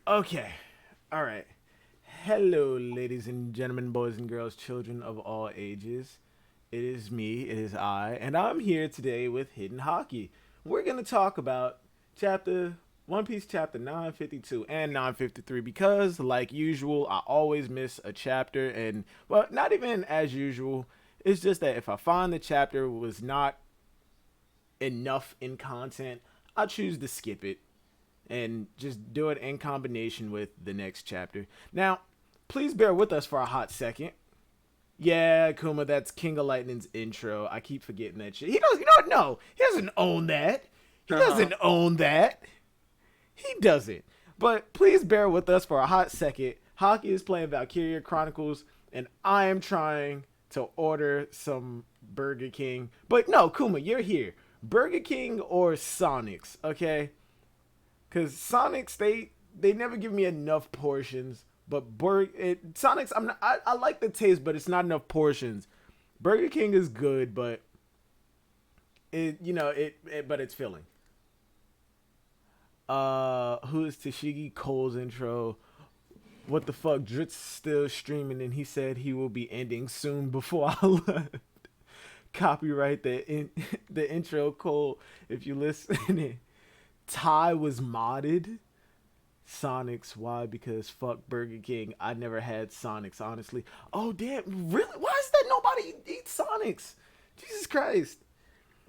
Okay. All right. Hello, ladies and gentlemen, boys and girls, children of all ages. It is me, it is I, and I'm here today with Hidden Hockey. We're going to talk about chapter One Piece chapter 952 and 953 because, like usual, I always miss a chapter, and, well, not even as usual. It's just that if I find the chapter was not enough in content, I choose to skip it and just do it in combination with the next chapter. Now, please bear with us for a hot second. Yeah, Kuma, that's King of Lightning's intro. I keep forgetting that shit. He doesn't, you know what? No, he doesn't own that. He Uh-huh. doesn't own that. He doesn't. But please bear with us for a hot second. Hockey is playing Valkyria Chronicles, and I am trying to order some Burger King. But no, Kuma, you're here. Burger King or Sonic's, okay? Because Sonics, they never give me enough portions. But Sonics, I like the taste, but it's not enough portions. Burger King is good, but but it's filling. Who is Tashigi Cole's intro? What the fuck? Drit's still streaming, and he said he will be ending soon before I left. Copyright the intro, Cole. If you listen, Ty was modded. Sonics. Why? Because fuck Burger King. I never had Sonics, honestly. Oh damn! Really? Why is that nobody eats Sonics? Jesus Christ!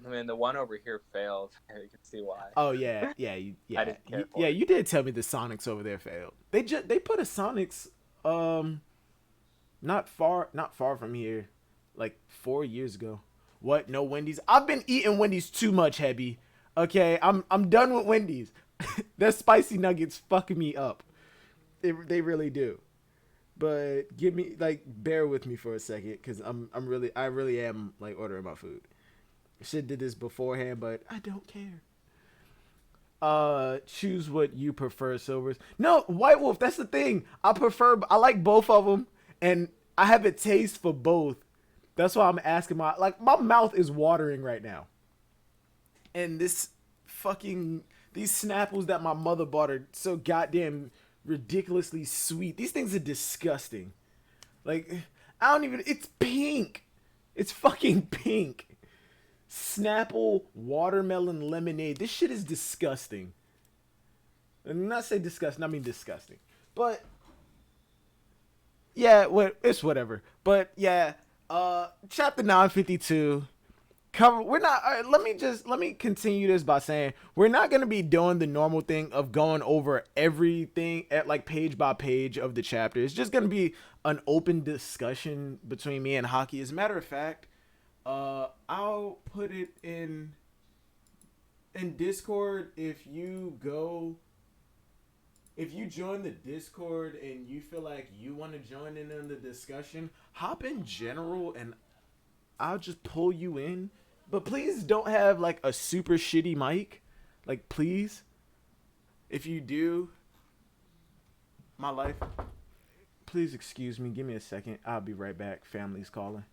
I mean, the one over here failed. You can see why. Oh yeah, yeah, I didn't care yeah. for it. You did tell me the Sonics over there failed. They put a Sonics um not far from here, like 4 years ago. What? No Wendy's? I've been eating Wendy's too much, Hebby. Okay, I'm done with Wendy's. Their spicy nuggets fucking me up. They really do. But give me like bear with me for a second because I really am like ordering my food. Should did this beforehand, but I don't care. Choose what you prefer, Silvers. No, White Wolf. That's the thing. I like both of them, and I have a taste for both. That's why I'm asking my mouth is watering right now, and this fucking these Snapples that my mother bought are so goddamn ridiculously sweet. These things are disgusting. Like, I don't even. It's pink. It's fucking pink. Snapple watermelon lemonade. This shit is disgusting. And not say disgusting. I mean disgusting. But yeah, it's whatever. But yeah, chapter 952. Cover. We're not. All right, let me continue this by saying we're not gonna be doing the normal thing of going over everything at like page by page of the chapter. It's just gonna be an open discussion between me and Hockey. As a matter of fact, I'll put it in Discord. If you join the Discord and you feel like you want to join in on the discussion, hop in general and I'll just pull you in. But please don't have like a super shitty mic. Like please, if you do, my life. Please excuse me. Give me a second. I'll be right back. Family's calling.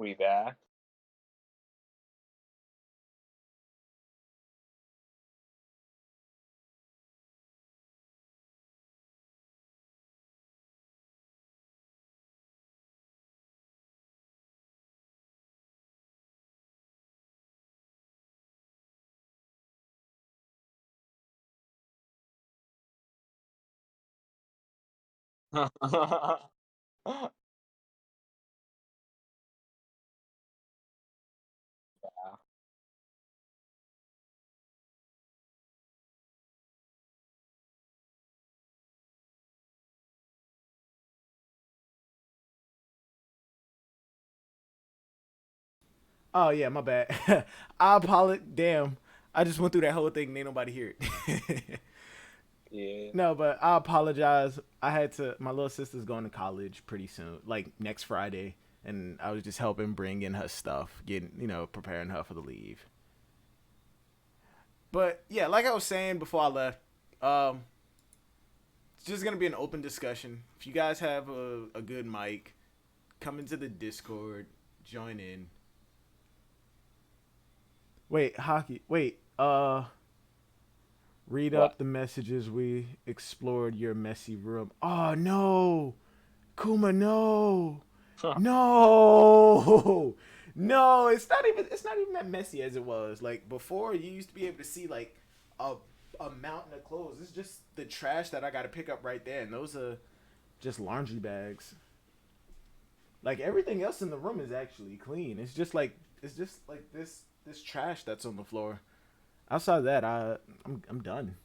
We back. Oh yeah, my bad. I apologize. Damn, I just went through that whole thing. And ain't nobody hear it. Yeah. No, but I apologize. I had to. My little sister's going to college pretty soon, like next Friday, and I was just helping bring in her stuff, getting preparing her for the leave. But yeah, like I was saying before I left, um, it's just gonna be an open discussion. If you guys have a good mic, come into the Discord, join in. Wait, hockey. Wait, read What? up the messages we explored your messy room. Oh no, Kuma, no, no, no. It's not even that messy as it was. Like before, you used to be able to see like a a mountain of clothes. It's just the trash that I got to pick up right there, and those are just laundry bags. Like everything else in the room is actually clean. It's just like this trash that's on the floor. Outside of that, I'm done.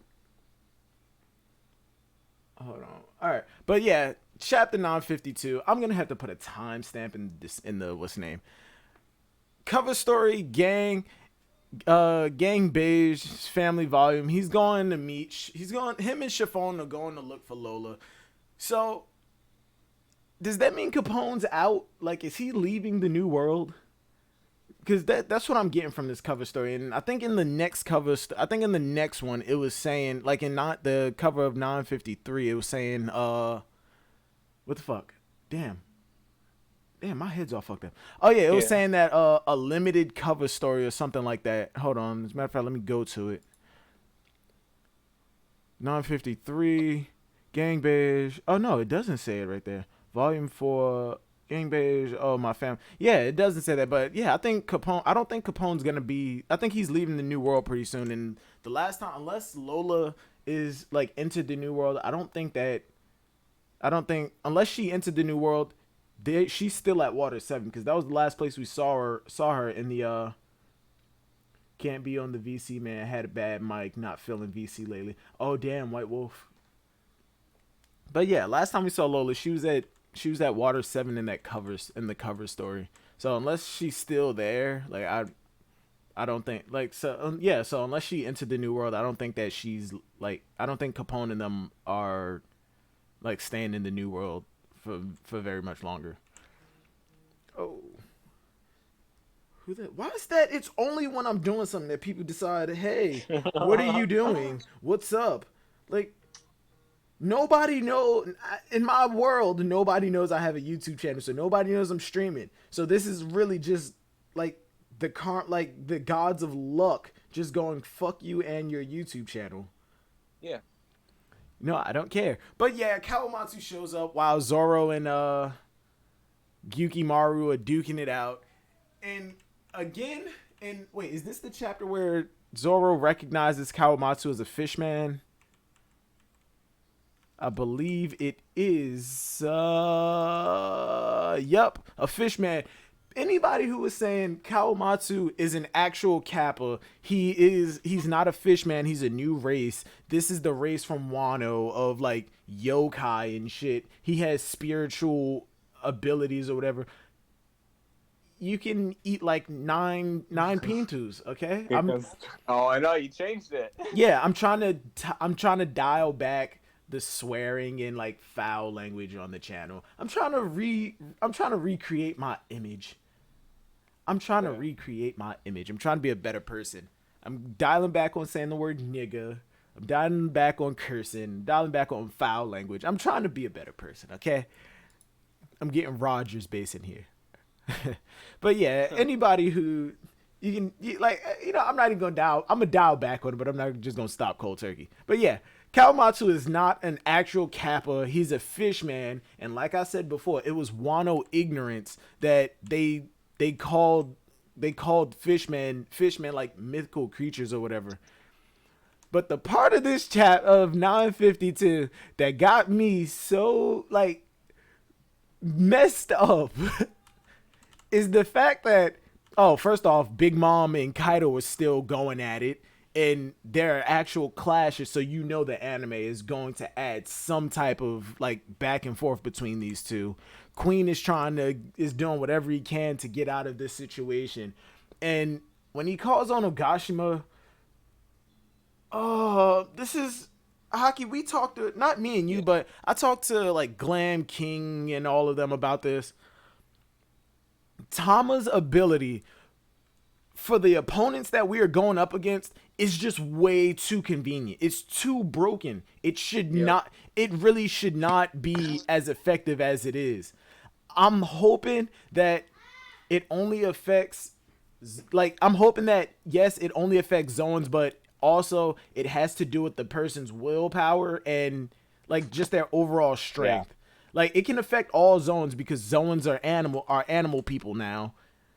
Hold on. All right, but yeah, chapter 952. I'm gonna have to put a timestamp in this in the what's the name cover story. Gang beige family volume. He's going to meet. He's going. Him and Chiffon are going to look for Lola. So does that mean Capone's out? Like, is he leaving the new world? Because that's what I'm getting from this cover story. And I think in the next I think in the next one, it was saying, like in not the cover of 953, it was saying, what the fuck? Damn. Damn, my head's all fucked up. Oh yeah, it was Yeah. saying that a limited cover story or something like that. Hold on. As a matter of fact, let me go to it. 953, Gang Beige. Oh no, it doesn't say it right there. Volume 4, Gang Beige. Oh, my fam. Yeah, it doesn't say that, but yeah, I think Capone. I don't think Capone's gonna be. I think he's leaving the new world pretty soon. And the last time, unless Lola is like entered the new world, I don't think that. I don't think unless she entered the new world, she's still at Water 7 because that was the last place we saw her in the can't be on the VC, man. Had a bad mic, not feeling VC lately. Oh damn, White Wolf. But yeah, last time we saw Lola, she was at Water 7 in the cover story. So unless she's still there, like I don't think like so yeah. So unless she entered the new world, I don't think that she's like I don't think Capone and them are like staying in the new world for very much longer. Oh, who that? Why is that? It's only when I'm doing something that people decide, hey, what are you doing? What's up? Like nobody know in my world. Nobody knows I have a YouTube channel, so nobody knows I'm streaming. So this is really just like the gods of luck just going fuck you and your YouTube channel. Yeah. No, I don't care. But yeah, Kawamatsu shows up while Zoro and Gyukimaru are duking it out. And again, and wait, is this the chapter where Zoro recognizes Kawamatsu as a fishman? I believe it is. Yep, a fishman. Anybody who was saying Kawamatsu is an actual Kappa, he's not a fishman, he's a new race. This is the race from Wano of like yokai and shit. He has spiritual abilities or whatever. You can eat like nine pintus, okay? Oh, I know you changed it. Yeah, I'm trying to dial back the swearing and like foul language on the channel. I'm trying to recreate my image. I'm trying to Yeah. recreate my image. I'm trying to be a better person. I'm dialing back on saying the word nigga. I'm dialing back on cursing. Dialing back on foul language. I'm trying to be a better person, okay? I'm getting Rogers base in here. But yeah, anybody who I'm not even gonna dial. I'm gonna dial back on it, but I'm not just gonna stop cold turkey. But yeah, Kawamatsu is not an actual Kappa. He's a fish man, and like I said before, it was Wano ignorance that they called fishmen like mythical creatures or whatever. But the part of this chat of 952 that got me so like messed up is the fact that, oh, first off, Big Mom and Kaido are still going at it, and there are actual clashes, so you know the anime is going to add some type of like back and forth between these two. Queen is doing whatever he can to get out of this situation, and when he calls on Ogashima, oh, this is Hockey. We talked to, not me and you, but I talked to like Glam King and all of them about this. Tama's ability for the opponents that we are going up against is just way too convenient. It's too broken. It should not, it really should not be as effective as it is. I'm hoping that it only affects, like, I'm hoping that, yes, it only affects zones, but also it has to do with the person's willpower and, like, just their overall strength. Like, it can affect all zones because zones are animal people now.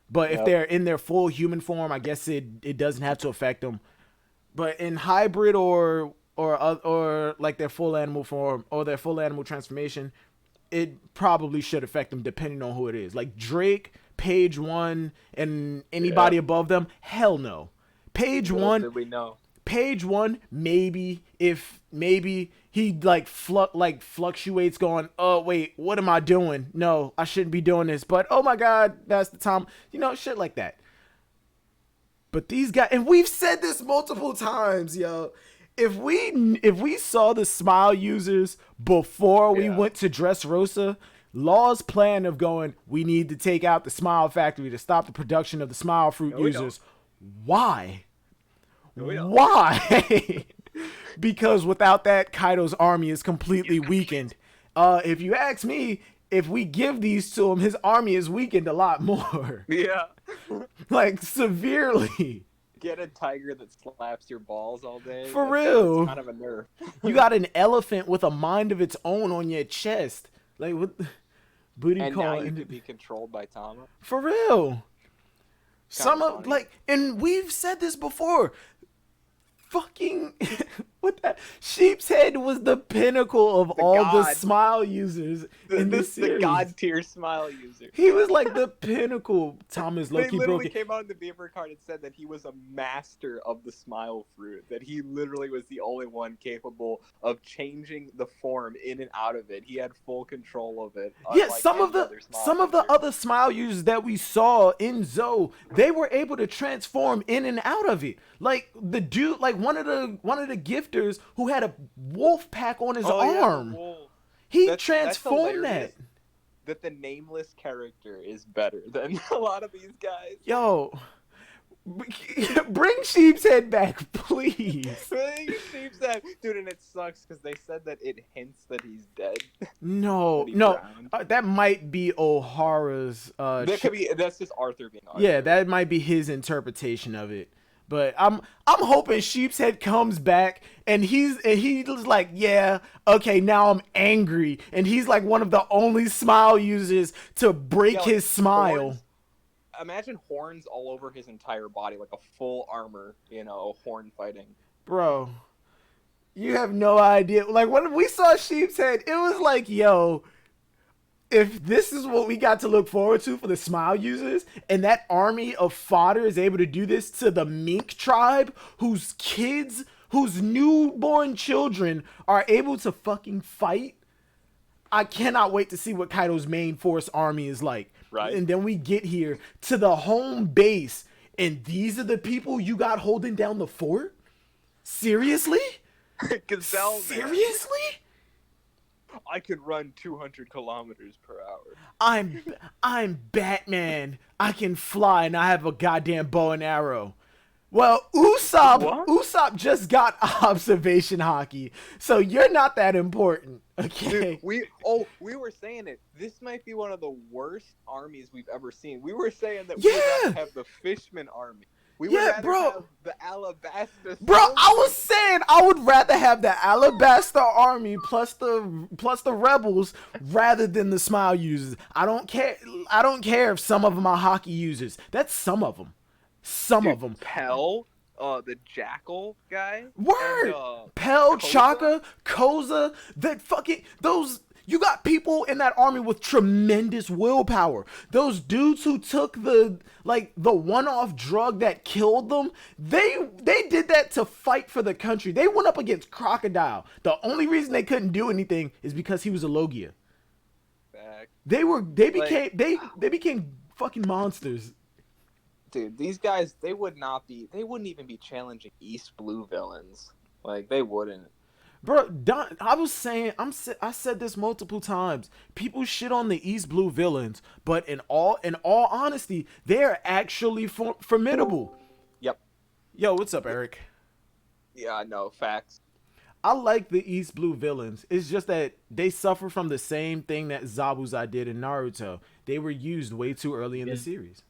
But if they're in their full human form, I guess it doesn't have to affect them. But in hybrid or like their full animal form or their full animal transformation, it probably should affect them depending on who it is. Like Drake, Page 1, and anybody above them, hell no. Page 1, did we know? Page 1, maybe he like fluctuates going, oh wait, what am I doing? No, I shouldn't be doing this. But oh my god, that's the time. You know, shit like that. But these guys, and we've said this multiple times, yo. If we saw the smile users before we went to Dressrosa, Law's plan of going, we need to take out the Smile Factory to stop the production of the Smile Fruit users. Why? Why? Because without that, Kaido's army is completely weakened. If you ask me, if we give these to him, his army is weakened a lot more. Yeah. Like, severely. Get a tiger that slaps your balls all day. For real. That's kind of a nerf. You got an elephant with a mind of its own on your chest. Like, what? Booty and call. now you could be controlled by Tama. For real. Some of, like, and we've said this before. Fucking what that Sheep's Head was the pinnacle of the smile users in this series. The god tier smile user. He was like the pinnacle. Thomas Loki They literally broke came out in the Beaver card and said that he was a master of the smile fruit. That he literally was the only one capable of changing the form in and out of it. He had full control of it. Yeah, some of the other smile users that we saw in Zoe, they were able to transform in and out of it. Like the dude, like one of the gifters who had a wolf pack on his arm. He transformed that. That the nameless character is better than a lot of these guys. Yo, bring Sheep's Head back, please. Bring Sheep's Head, dude, and it sucks because they said that it hints that he's dead. No, that might be O'Hara's. That's just Arthur being Arthur. Yeah, that might be his interpretation of it. But I'm hoping Sheep's Head comes back and he's like, yeah, okay, now I'm angry, and he's like one of the only smile users to break his smile. Horns. Imagine horns all over his entire body, like a full armor, horn fighting. Bro, you have no idea. Like when we saw Sheep's Head, it was like, yo, if this is what we got to look forward to for the smile users, and that army of fodder is able to do this to the mink tribe, whose newborn children are able to fucking fight, I cannot wait to see what Kaido's main force army is like. Right. And then we get here to the home base, and these are the people you got holding down the fort? Seriously? Gazelle. Seriously? I could run 200 kilometers per hour. I'm Batman. I can fly and I have a goddamn bow and arrow. Well, What? Usopp just got observation hockey, so you're not that important, okay? Dude, we were saying it. This might be one of the worst armies we've ever seen. We were saying that we would rather Yeah, have the Fishman army. We would yeah, rather bro. have the Alabasta Bro, I was soldiers. saying I would rather have the Alabasta army plus the rebels rather than the smile users. I don't care. I don't care if some of them are hockey users. That's some of them. Some of Dude, them. Pell, the Jackal guy, and Word. Pell, Koza. Chaka, Koza, that fucking those. You got people in that army with tremendous willpower. Those dudes who took the one-off drug that killed them, they did that to fight for the country. They went up against Crocodile. The only reason they couldn't do anything is because he was a Logia. Back. They became fucking monsters. Dude, these guys, they wouldn't even be challenging East Blue villains. Like, they wouldn't. Bro, I was saying, I said this multiple times. People shit on the East Blue villains, but in all honesty, they are actually formidable. Yep. Yo, what's up, Eric? Yeah, no, facts. I like the East Blue villains. It's just that they suffer from the same thing that Zabuza did in Naruto. They were used way too early in the series.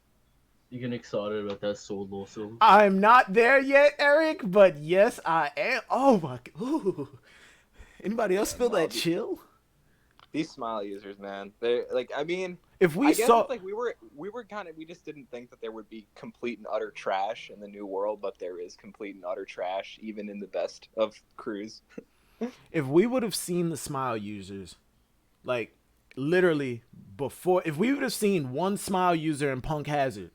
You getting excited about that sword lawsuit? I'm not there yet, Eric, but yes, I am. Oh my. Ooh. Anybody else feel that chill? These smile users, man. They like. I mean, If we I guess saw, it's like we were we just didn't think that there would be complete and utter trash in the new world, but there is complete and utter trash even in the best of crews. if we would have seen the smile users, like literally before, if we would have seen one smile user in Punk Hazard,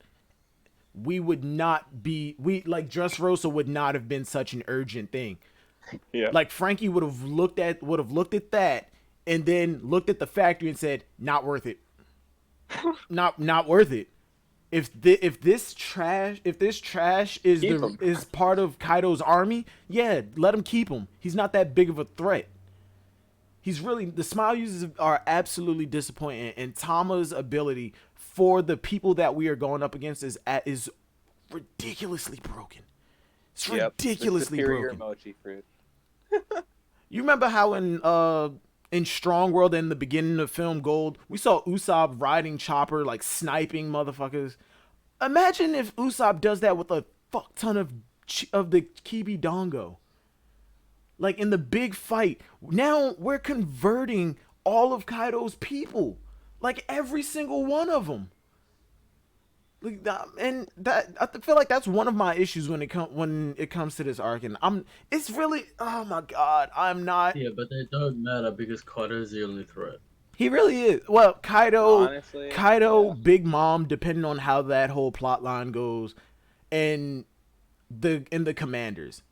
we would not be Dressrosa would not have been such an urgent thing. Yeah. Like Frankie would have looked at that and then looked at the factory and said, "Not worth it. Not worth it." If this trash is part of Kaido's army, yeah, let him keep him. He's not that big of a threat. The smile users are absolutely disappointing, and Tama's ability for the people that we are going up against is ridiculously broken. It's ridiculously broken. Emoji fruit. You remember how in Strong World in the beginning of film Gold, we saw Usopp riding Chopper, like sniping motherfuckers. Imagine if Usopp does that with a fuck ton of the Kibi Dongo. Like in the big fight, now we're converting all of Kaido's people, like every single one of them. Like that, and that I feel like that's one of my issues when it comes to this arc, and it's really, oh my god, I'm not. Yeah, but they don't matter because Kaido's the only threat. He really is. Well, Honestly, Kaido, yeah. Big Mom, depending on how that whole plot line goes, and the commanders.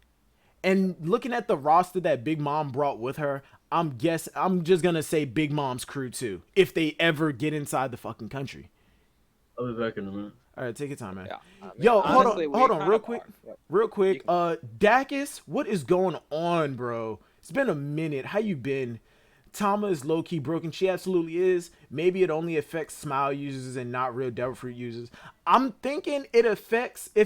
And looking at the roster that Big Mom brought with her, I'm just gonna say Big Mom's crew too, if they ever get inside the fucking country. I'll be back in a minute. All right, take your time, man. Yeah, I mean, Yo, honestly, hold on, kind real of quick. are. Yep. Real quick. You can- Dacus, what is going on, bro? It's been a minute. How you been? Tama is low-key broken. She absolutely is. Maybe it only affects Smile users and not real Devil Fruit users. I'm thinking if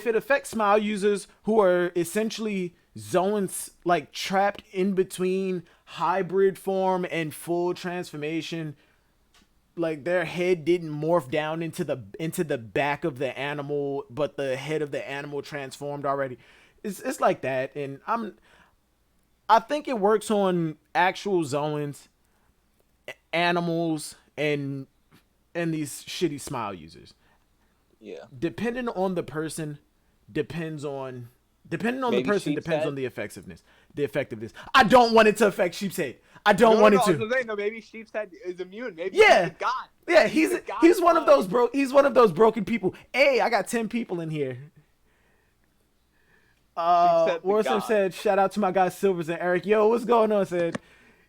it affects Smile users who are essentially zones, like trapped in between hybrid form and full transformation, like their head didn't morph down into the back of the animal, but the head of the animal transformed already. It's like that, and I think it works on actual Zoans, animals, and these shitty smile users. Yeah. Depending on the person, depends on the person, Sheep's depends head? on the effectiveness. I don't want it to affect Sheep's head. I don't want it to. No, maybe Sheep's head is immune. Maybe Yeah. he's a god. Yeah, he's one of those broken people. Hey, I got 10 people in here. Warson said, shout out to my guys Silvers and Eric. Yo, what's going on, said?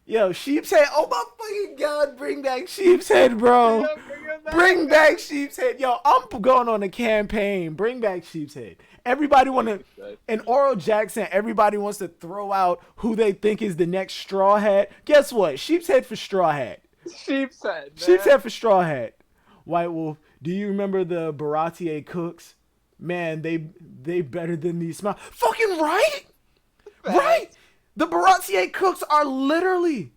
Yo, Sheep's head. Oh my fucking god, bring back Sheep's head, bro. Bring back Sheep's head. Yo, I'm going on a campaign. Bring back Sheep's head. Everybody in Oral Jackson, everybody wants to throw out who they think is the next Straw Hat. Guess what? Sheep's head for Straw Hat. Sheep's head. Man. Sheep's head for Straw Hat. White Wolf, do you remember the Baratier cooks? Man, they better than these smile. Fucking right, right. Facts. The Baratier cooks are literally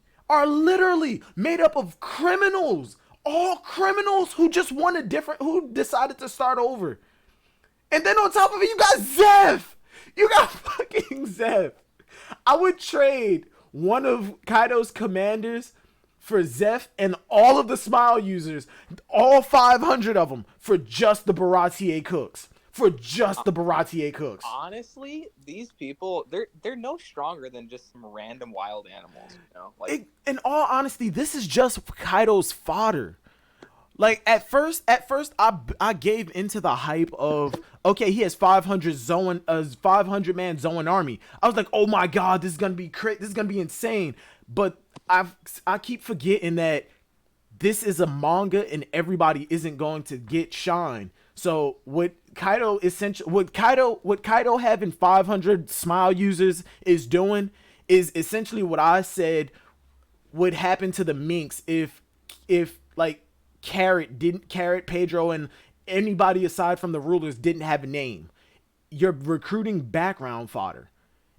made up of criminals, all criminals who just want a different, who decided to start over. And then on top of it, you got Zeph. You got fucking Zeph. I would trade one of Kaido's commanders for Zeph and all of the Smile users, all 500 of them, for just the Baratier cooks. For just the Baratier cooks. Honestly, these people, they're no stronger than just some random wild animals, you know? Like, In all honesty, this is just Kaido's fodder. Like at first I gave into the hype of, okay, he has 500 man Zoan army. I was like, oh my god, this is gonna be this is gonna be insane. But I keep forgetting that this is a manga and everybody isn't going to get shine. So what Kaido having 500 Smile users is doing is essentially what I said would happen to the Minks if like Carrot, Pedro, and anybody aside from the rulers didn't have a name. You're recruiting background fodder.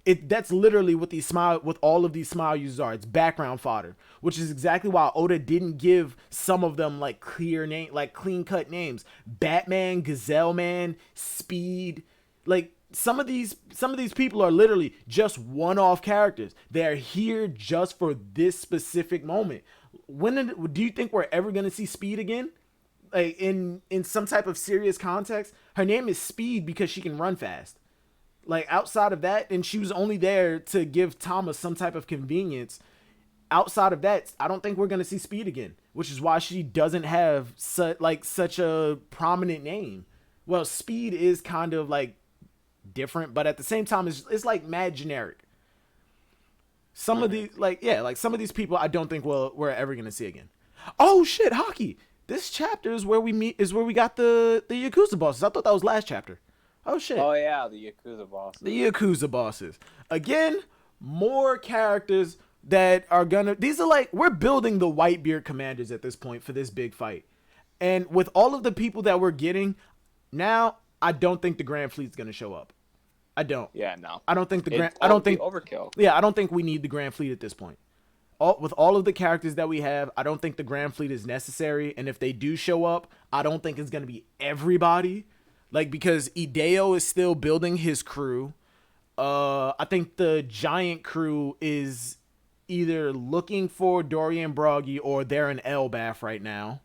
That's literally what all of these Smile users are. It's background fodder, which is exactly why Oda didn't give some of them like clean cut names. Batman, Gazelle Man, Speed, like some of these people are literally just one-off characters. They're here just for this specific moment. Do you think we're ever gonna see Speed again? Like in some type of serious context? Her name is Speed because she can run fast. Like outside of that, and she was only there to give Thomas some type of convenience. Outside of that, I don't think we're gonna see Speed again, which is why she doesn't have such a prominent name. Well, Speed is kind of like different, but at the same time, it's like mad generic. Some of these, some of these people, I don't think we're ever gonna see again. Oh shit, Hockey! This chapter is where we got the Yakuza bosses. I thought that was last chapter. Oh shit. oh yeah, the Yakuza bosses. The Yakuza bosses. Again, more characters that are gonna. These are like, we're building the Whitebeard commanders at this point for this big fight, and with all of the people that we're getting now, I don't think the Grand Fleet's gonna show up. I don't. Yeah, no. I don't think overkill. Yeah, I don't think we need the Grand Fleet at this point. With all of the characters that we have, I don't think the Grand Fleet is necessary. And if they do show up, I don't think it's gonna be everybody. Like, because Ideo is still building his crew. I think the giant crew is either looking for Dorian Broggy or they're in Elbaf right now.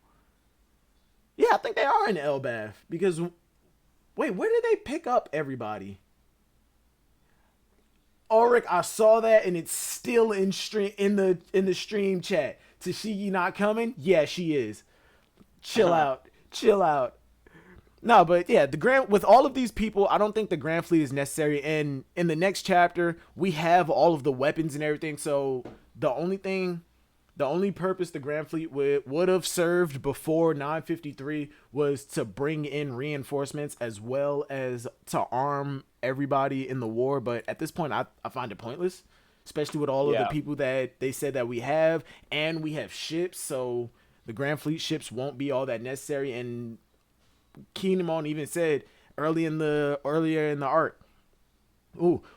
Yeah, I think they are in Elbaf because wait, where did they pick up everybody? Ulrich, I saw that and it's still in the stream chat. Tashigi not coming? Yeah, she is. Chill out. No, but yeah, with all of these people, I don't think the Grand Fleet is necessary. And in the next chapter, we have all of the weapons and everything. So the only purpose the Grand Fleet would have served before 953 was to bring in reinforcements as well as to arm everybody in the war. But at this point, I find it pointless, especially with all of the people that they said that we have, and we have ships. So the Grand Fleet ships won't be all that necessary. And Kinemon even said earlier in the arc,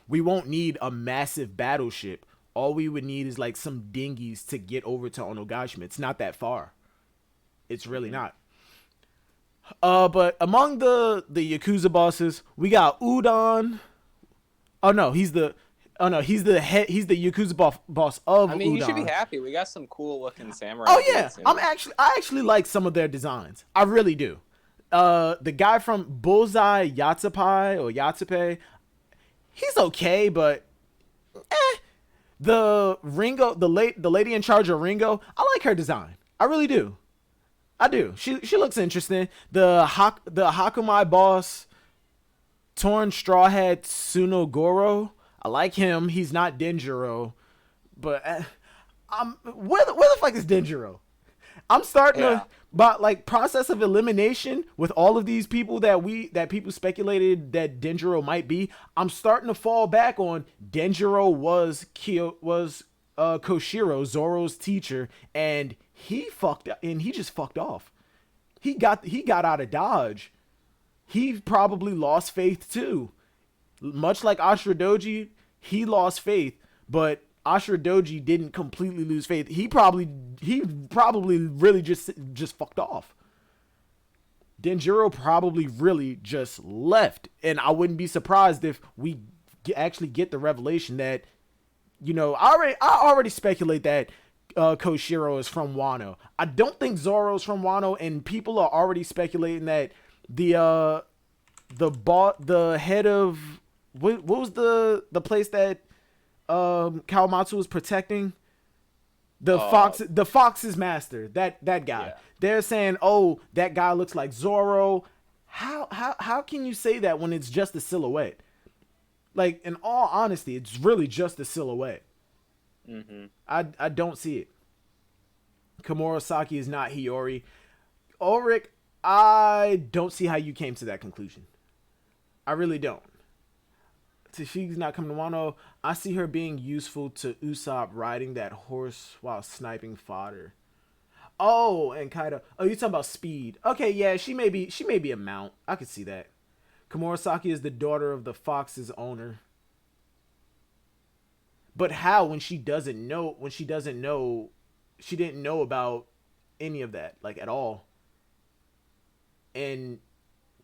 we won't need a massive battleship. All we would need is like some dinghies to get over to Onogashima. It's not that far. It's really not. But among the Yakuza bosses, we got Udon. He's the Yakuza boss of Udon. I mean, you should be happy. We got some cool looking samurai. Oh yeah, I actually like some of their designs. I really do. The guy from Bullseye Yatsupai, he's okay, but the Ringo, the lady in charge of Ringo, I like her design. I really do. I do. She looks interesting. The Hakumai boss, Torn Straw Hat Tsunogoro, I like him. He's not Denjiro, but where the fuck is Denjiro? I'm starting to, but like process of elimination with all of these people that people speculated that Denjiro might be. I'm starting to fall back on Denjiro was Koshiro, Zoro's teacher, and he just fucked off. He got out of Dodge. he probably lost faith too. Much like Ashura Doji, he lost faith, but Ashura Doji didn't completely lose faith. He probably really just fucked off. Denjiro probably really just left, and I wouldn't be surprised if we actually get the revelation that, you know, I already speculate that Koshiro is from Wano. I don't think Zoro's from Wano, and people are already speculating that the head of what was the place that Kawamatsu was protecting? The Fox's master, that guy. Yeah. They're saying, "Oh, that guy looks like Zoro." How can you say that when it's just a silhouette? Like, in all honesty, it's really just a silhouette. Mm-hmm. I don't see it. Komurasaki is not Hiyori. Ulrich, I don't see how you came to that conclusion. I really don't. Tashigi's not coming to Wano. I see her being useful to Usopp riding that horse while sniping fodder. Oh, and Kaido. Oh, you're talking about speed. Okay, yeah, she may be a mount. I could see that. Komurasaki is the daughter of the Fox's owner. But how when she didn't know about any of that, like, at all. And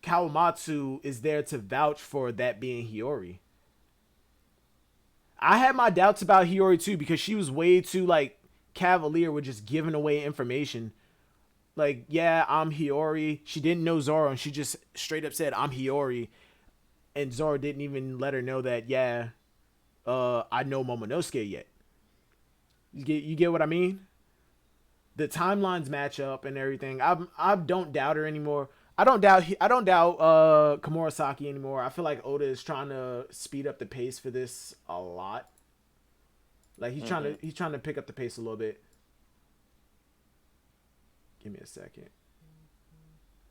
Kawamatsu is there to vouch for that being Hiyori. I had my doubts about Hiyori too, because she was way too, like, cavalier with just giving away information. Like, yeah, I'm Hiyori. She didn't know Zoro, and she just straight up said, I'm Hiyori. And Zoro didn't even let her know that, yeah, I know Momonosuke yet. You get what I mean? The timelines match up and everything. I don't doubt her anymore. I don't doubt Komurasaki anymore. I feel like Oda is trying to speed up the pace for this a lot. Like, he's trying to pick up the pace a little bit. Give me a second.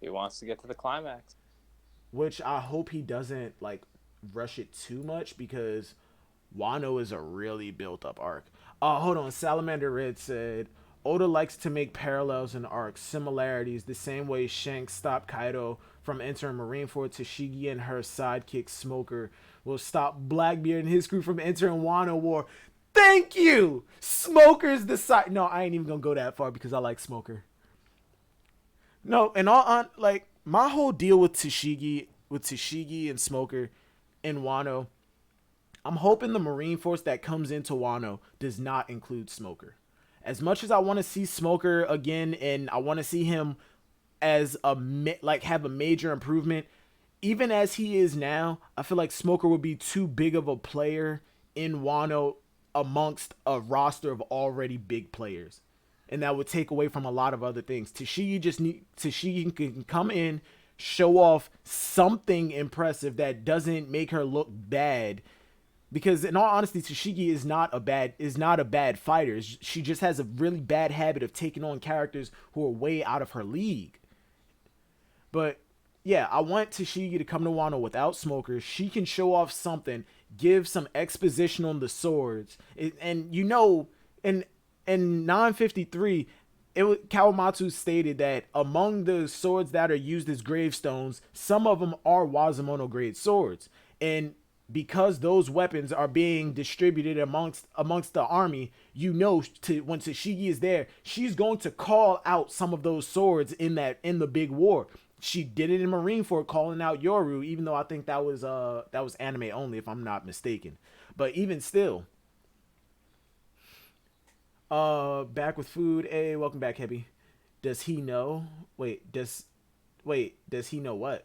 He wants to get to the climax. Which I hope he doesn't, like, rush it too much, because Wano is a really built up arc. Hold on. Salamander Red said, Oda likes to make parallels in arcs, similarities, the same way Shanks stopped Kaido from entering Marineford. Tashigi and her sidekick Smoker will stop Blackbeard and his crew from entering Wano War. Thank you! Smoker's the side. No, I ain't even gonna go that far because I like Smoker. No, and like, my whole deal with Tashigi and Smoker in Wano, I'm hoping the Marine Force that comes into Wano does not include Smoker. As much as I want to see Smoker again, and I want to see him as have a major improvement, even as he is now, I feel like Smoker would be too big of a player in Wano amongst a roster of already big players, and that would take away from a lot of other things. Tashigi can come in, show off something impressive that doesn't make her look bad. Because in all honesty, Tashigi is not a bad fighter. She just has a really bad habit of taking on characters who are way out of her league. But yeah, I want Tashigi to come to Wano without Smoker. She can show off something, give some exposition on the swords, and you know, in 953, Kawamatsu stated that among the swords that are used as gravestones, some of them are Wazumono grade swords, and because those weapons are being distributed amongst the army, you know, when Tashigi is there, she's going to call out some of those swords in the big war. She did it in Marineford, calling out Yoru, even though I think that was anime only, if I'm not mistaken. But even still, back with food. Hey, welcome back, Heavy. Does he know? Does he know what?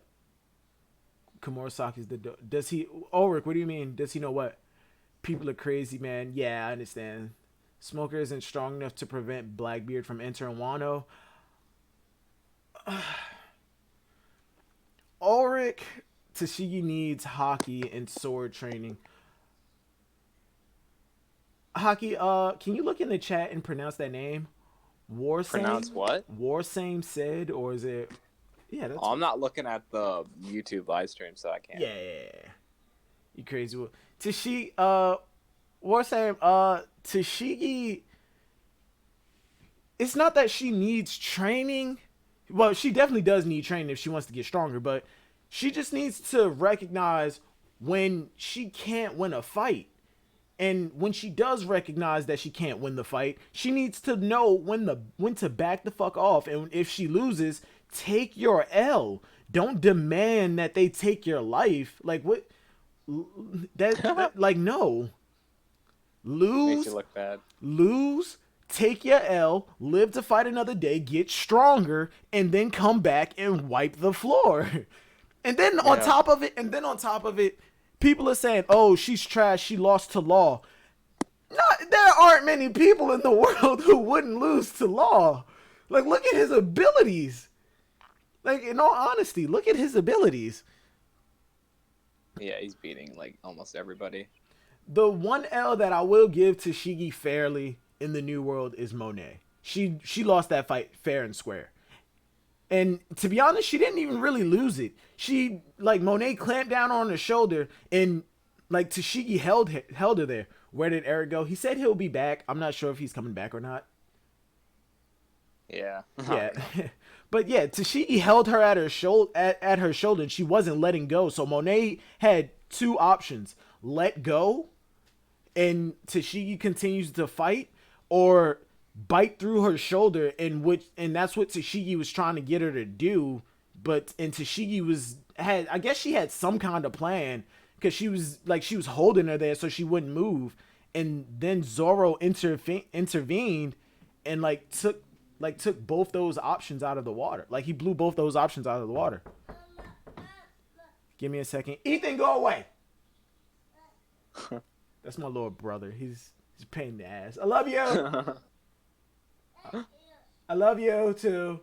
Komurasaki's does he? Ulrich, what do you mean? Does he know what? People are crazy, man. Yeah, I understand. Smoker isn't strong enough to prevent Blackbeard from entering Wano. Ulrich, Tashigi needs Haki and sword training. Haki, can you look in the chat and pronounce that name? Warsame? Pronounce what? Warsame said, or is it? Yeah, that's. I'm not looking at the YouTube live stream, so I can't. Yeah. You crazy. Tashigi, Warsame, Tashigi. It's not that she needs training. Well, she definitely does need training if she wants to get stronger, but She just needs to recognize when she can't win a fight. And when she does recognize that she can't win the fight, she needs to know when to back the fuck off. And if she loses, take your L. Don't demand that they take your life. Like what? That like no. Makes you Lose, look bad. lose, take your L, live to fight another day, get stronger, and then come back and wipe the floor. And then on Yeah. top of it, people are saying, "Oh, she's trash. She lost to Law." Not there aren't many people in the world who wouldn't lose to Law. Like, look at his abilities. Like, in all honesty, look at his abilities. Yeah, he's beating like almost everybody. The one L that I will give to Shigi fairly in the New World is Monet. She lost that fight fair and square. And to be honest, she didn't even really lose it. She, like, Monet clamped down on her shoulder, and, like, Tashigi held her there. Where did Eric go? He said he'll be back. I'm not sure if he's coming back or not. Yeah. Yeah. But yeah, Tashigi held her at her shoulder, at her shoulder, and she wasn't letting go. So Monet had two options: let go, and Tashigi continues to fight, or bite through her shoulder, and that's what Tashigi was trying to get her to do. But Tashigi I guess she had some kind of plan, because she was holding her there so she wouldn't move, and then Zoro intervened and took both those options out of the water. Like, he blew both those options out of the water. Give me a second. Ethan, go away. That's my little brother. He's a pain in the ass. I love you. I love you too.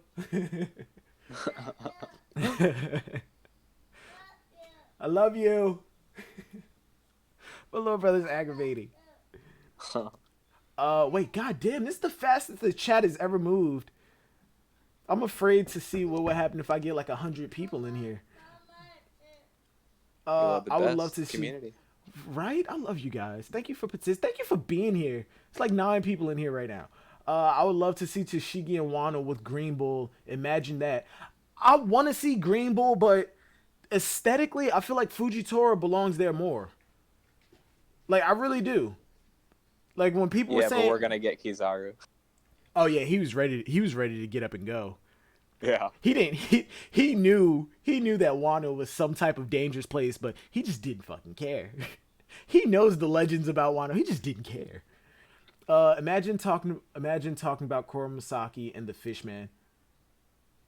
I love you. My little brother's aggravating. Wait, goddamn, this is the fastest the chat has ever moved. I'm afraid to see what would happen if I get like 100 people in here. I would love to community. see. Right? I love you guys. Thank you for participating. Thank you for being here. It's like 9 people in here right now. I would love to see Tashigi and Wano with Green Bull. Imagine that. I want to see Green Bull, but aesthetically, I feel like Fujitora belongs there more. Like, I really do. Like, when people were saying, but we're gonna get Kizaru. "Oh yeah, he was ready to get up and go." Yeah. He didn't. He knew that Wano was some type of dangerous place, but he just didn't fucking care. He knows the legends about Wano. He just didn't care. Imagine talking about Kuromasaki and the Fishman.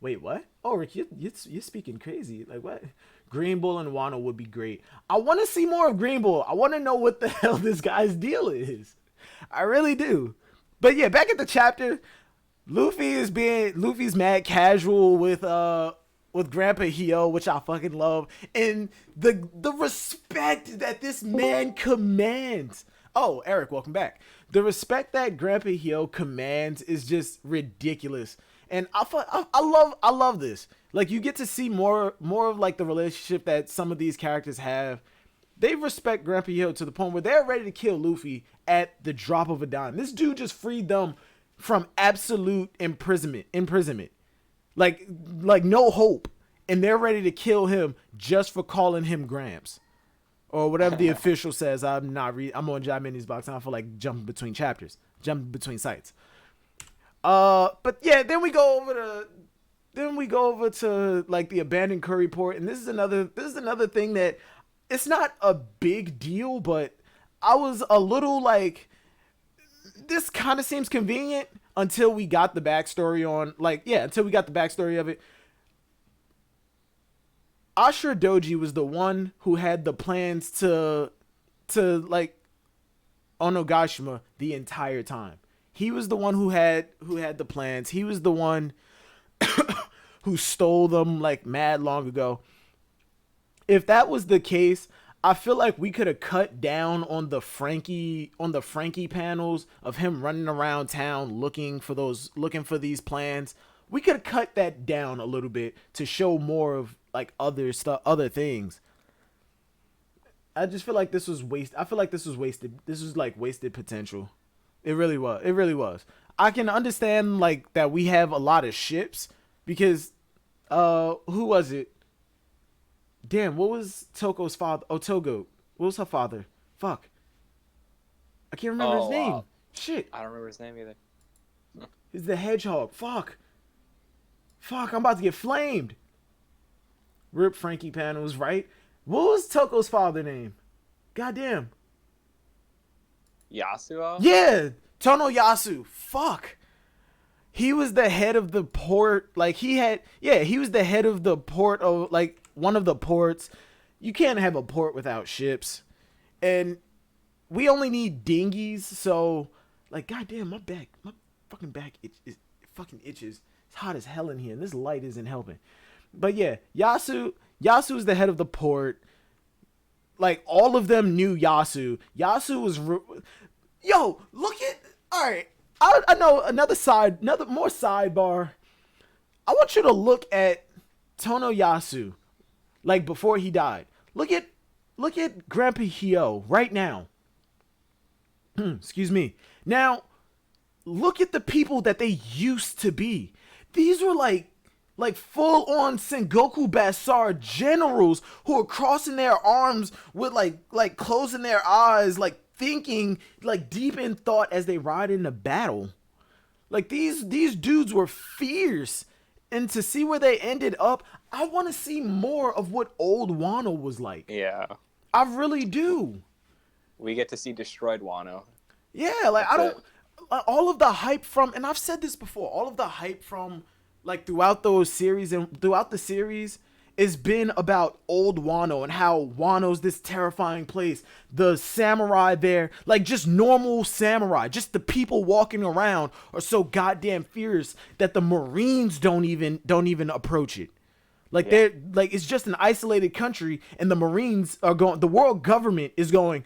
Wait, what? Oh, Rick, you're speaking crazy. Like, what? Green Bull and Wano would be great. I want to see more of Green Bull. I want to know what the hell this guy's deal is. I really do. But yeah, back at the chapter, Luffy's mad casual with Grandpa Hio, which I fucking love, and the respect that this man commands. Oh, Eric, welcome back. The respect that Grandpa Hio commands is just ridiculous, and I love this. Like, you get to see more of like the relationship that some of these characters have. They respect Grandpa Hio to the point where they're ready to kill Luffy at the drop of a dime. This dude just freed them from absolute imprisonment. Like no hope. And they're ready to kill him just for calling him Gramps. Or whatever the official says. I'm on Jai Mini's box and I feel like jumping between chapters. Jumping between sites. But yeah, then we go over to like the abandoned curry port, and this is another thing that it's not a big deal, but I was a little like, this kind of seems convenient until we got the backstory of it. Ashura Doji was the one who had the plans to like Onogashima the entire time. He was the one who had the plans. He was the one who stole them like mad long ago. If that was the case, I feel like we could have cut down on the Frankie panels of him running around town looking for these plans. We could have cut that down a little bit to show more of like other things. I just feel like this was wasted. This was like wasted potential. It really was. I can understand like that we have a lot of ships because who was it? Damn, what was Toko's father? Oh, Togo. What was her father? Fuck. I can't remember his name. Shit. I don't remember his name either. He's the hedgehog. Fuck. Fuck, I'm about to get flamed. Rip Frankie Pan was right. What was Toko's father name? Goddamn. Yasuo? Yeah, Tono Yasu. Fuck. He was the head of the port. Like he was the head of the port of like one of the ports. You can't have a port without ships. And we only need dinghies, so like goddamn, my fucking back it fucking itches. It's hot as hell in here, and this light isn't helping. But yeah, Yasu's the head of the port. Like all of them knew Yasu. Yasu was yo, look at all right. I know another more sidebar. I want you to look at Tono Yasu, like before he died. Look at Grandpa Hio right now. Excuse me. Now, look at the people that they used to be. These were like full on Sengoku Basar generals who are crossing their arms with like closing their eyes, like thinking like deep in thought as they ride into battle. Like these dudes were fierce, and to see where they ended up, I want to see more of what old Wano was like. Yeah. I really do. We get to see destroyed Wano. Yeah, like all of the hype from, and I've said this before, all of the hype from like throughout those series and throughout the series has been about old Wano and how Wano's this terrifying place. The samurai there, like just normal samurai, just the people walking around are so goddamn fierce that the Marines don't even approach it. Like they're like, it's just an isolated country, and the Marines are going, the world government is going,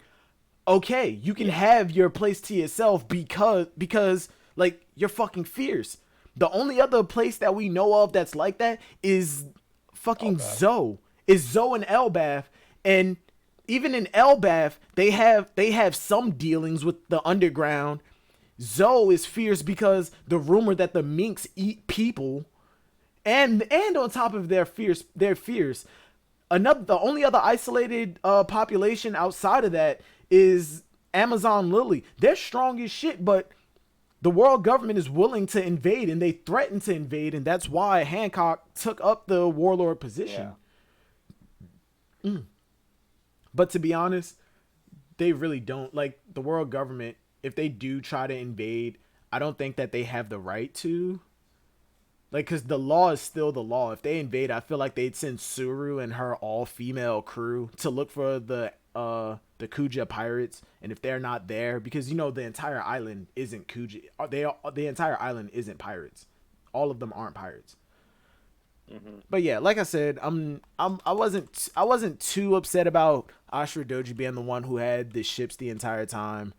okay, you can have your place to yourself because like you're fucking fierce. The only other place that we know of that's like that is fucking Zoe. Is Zoe and Elbath, and even in Elbath, they have some dealings with the underground. Zoe is fierce because the rumor that the minks eat people, and on top of they're fierce. The only other isolated population outside of that is Amazon Lily. They're strong as shit, but the world government is willing to invade, and they threaten to invade, and that's why Hancock took up the warlord position. Yeah. But to be honest, they really don't, like, the world government, if they do try to invade, I don't think that they have the right to. Like, because the law is still the law. If they invade, I feel like they'd send Suru and her all-female crew to look for the Kuja pirates, and if they're not there, because you know the entire island isn't Kuja, the entire island isn't pirates. All of them aren't pirates. Mm-hmm. But yeah, like I said, I wasn't too upset about Ashura Doji being the one who had the ships the entire time.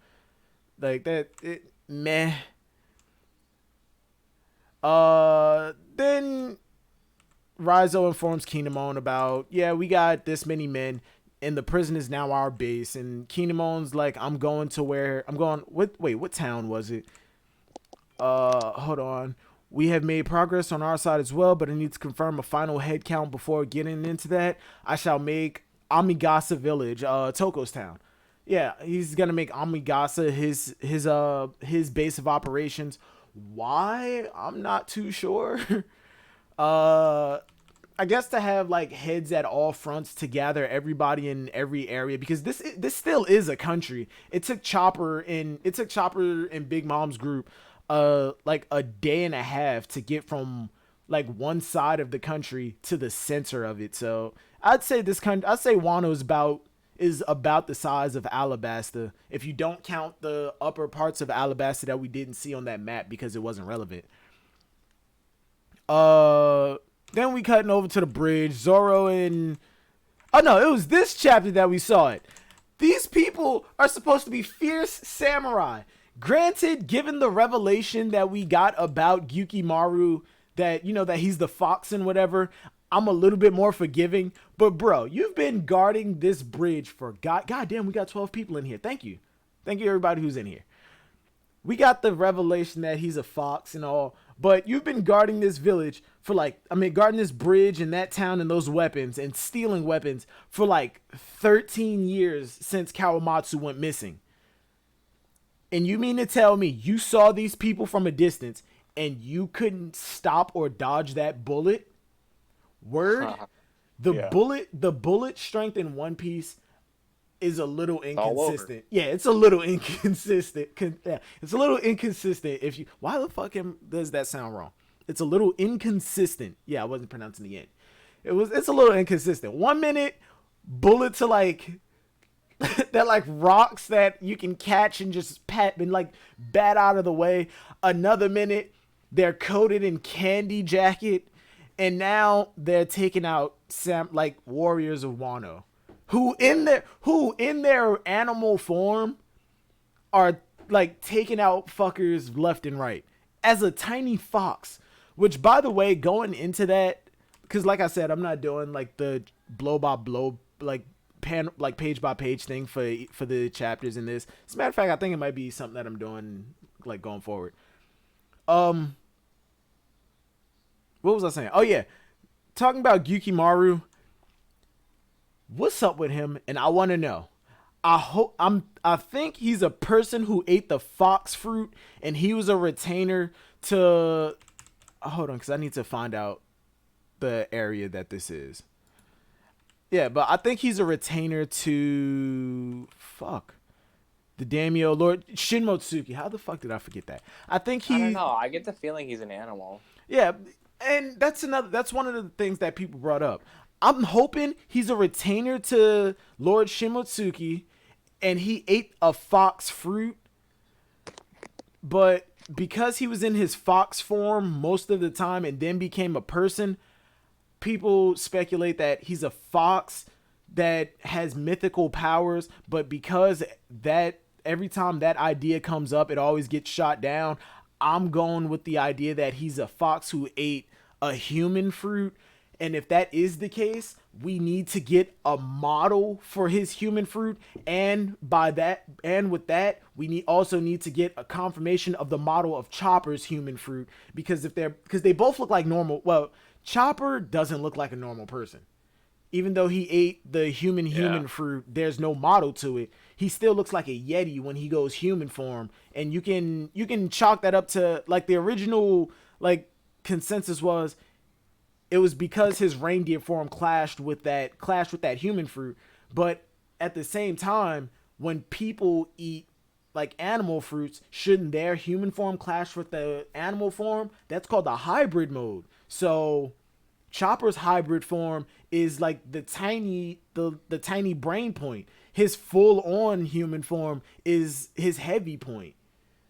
Like that, meh. Then Raizo informs Kinemon about, yeah, we got this many men, and the prison is now our base. And Kinemon's like, what town was it? Hold on. We have made progress on our side as well, but I need to confirm a final head count before getting into that. I shall make Amigasa Village, Toko's town. Yeah, he's gonna make Amigasa his base of operations. Why? I'm not too sure. I guess to have like heads at all fronts to gather everybody in every area, because this still is a country. It took Chopper and Big Mom's group like a day and a half to get from like one side of the country to the center of it. So I'd say Wano is about the size of Alabasta, if you don't count the upper parts of Alabasta that we didn't see on that map because it wasn't relevant. Then we cutting over to the bridge. Zoro and... Oh, no, it was this chapter that we saw it. These people are supposed to be fierce samurai. Granted, given the revelation that we got about Yukimaru, that, you know, that he's the fox and whatever, I'm a little bit more forgiving. But, bro, you've been guarding this bridge for... Goddamn, we got 12 people in here. Thank you. Thank you, everybody who's in here. We got the revelation that he's a fox and all, But you've been guarding this village for like, I mean, guarding this bridge and that town and those weapons and stealing weapons for like 13 years since Kawamatsu went missing. And you mean to tell me you saw these people from a distance and you couldn't stop or dodge that bullet? Word? Yeah. The bullet strength in One Piece is a little all over. inconsistent. Yeah, it's a little inconsistent. Yeah, it's a little inconsistent. If you, why the fuck does that sound wrong? It's a little inconsistent. Yeah, I wasn't pronouncing the end. It's a little inconsistent. 1 minute bullet to like they're like rocks that you can catch and just pat and like bat out of the way. Another minute they're coated in candy jacket, and now they're taking out like warriors of Wano, who in their animal form are like taking out fuckers left and right as a tiny fox. Which, by the way, going into that, because like I said, I'm not doing like the blow by blow like page by page thing for the chapters in this. As a matter of fact, I think it might be something that I'm doing like going forward. What was I saying? Oh yeah, talking about Gyukimaru. What's up with him? And I want to know. I think he's a person who ate the fox fruit, and he was a retainer to. Hold on, because I need to find out the area that this is. Yeah, but I think he's a retainer to the Daimyo Lord Shinmotsuki. How the fuck did I forget that? I think I don't know. I get the feeling he's an animal. Yeah, and that's one of the things that people brought up. I'm hoping he's a retainer to Lord Shimotsuki, and he ate a fox fruit, but because he was in his fox form most of the time and then became a person, people speculate that he's a fox that has mythical powers, but because that every time that idea comes up, it always gets shot down. I'm going with the idea that he's a fox who ate a human fruit. And if that is the case, we need to get a model for his human fruit, and with that, we also need to get a confirmation of the model of Chopper's human fruit, because they both look like normal. Well, Chopper doesn't look like a normal person. Even though he ate the human fruit, there's no model to it. He still looks like a Yeti when he goes human form, and you can chalk that up to like the original like consensus was it was because his reindeer form clashed with that human fruit. But at the same time, when people eat like animal fruits, shouldn't their human form clash with the animal form? That's called the hybrid mode. So Chopper's hybrid form is like the tiny brain point. His full on human form is his heavy point.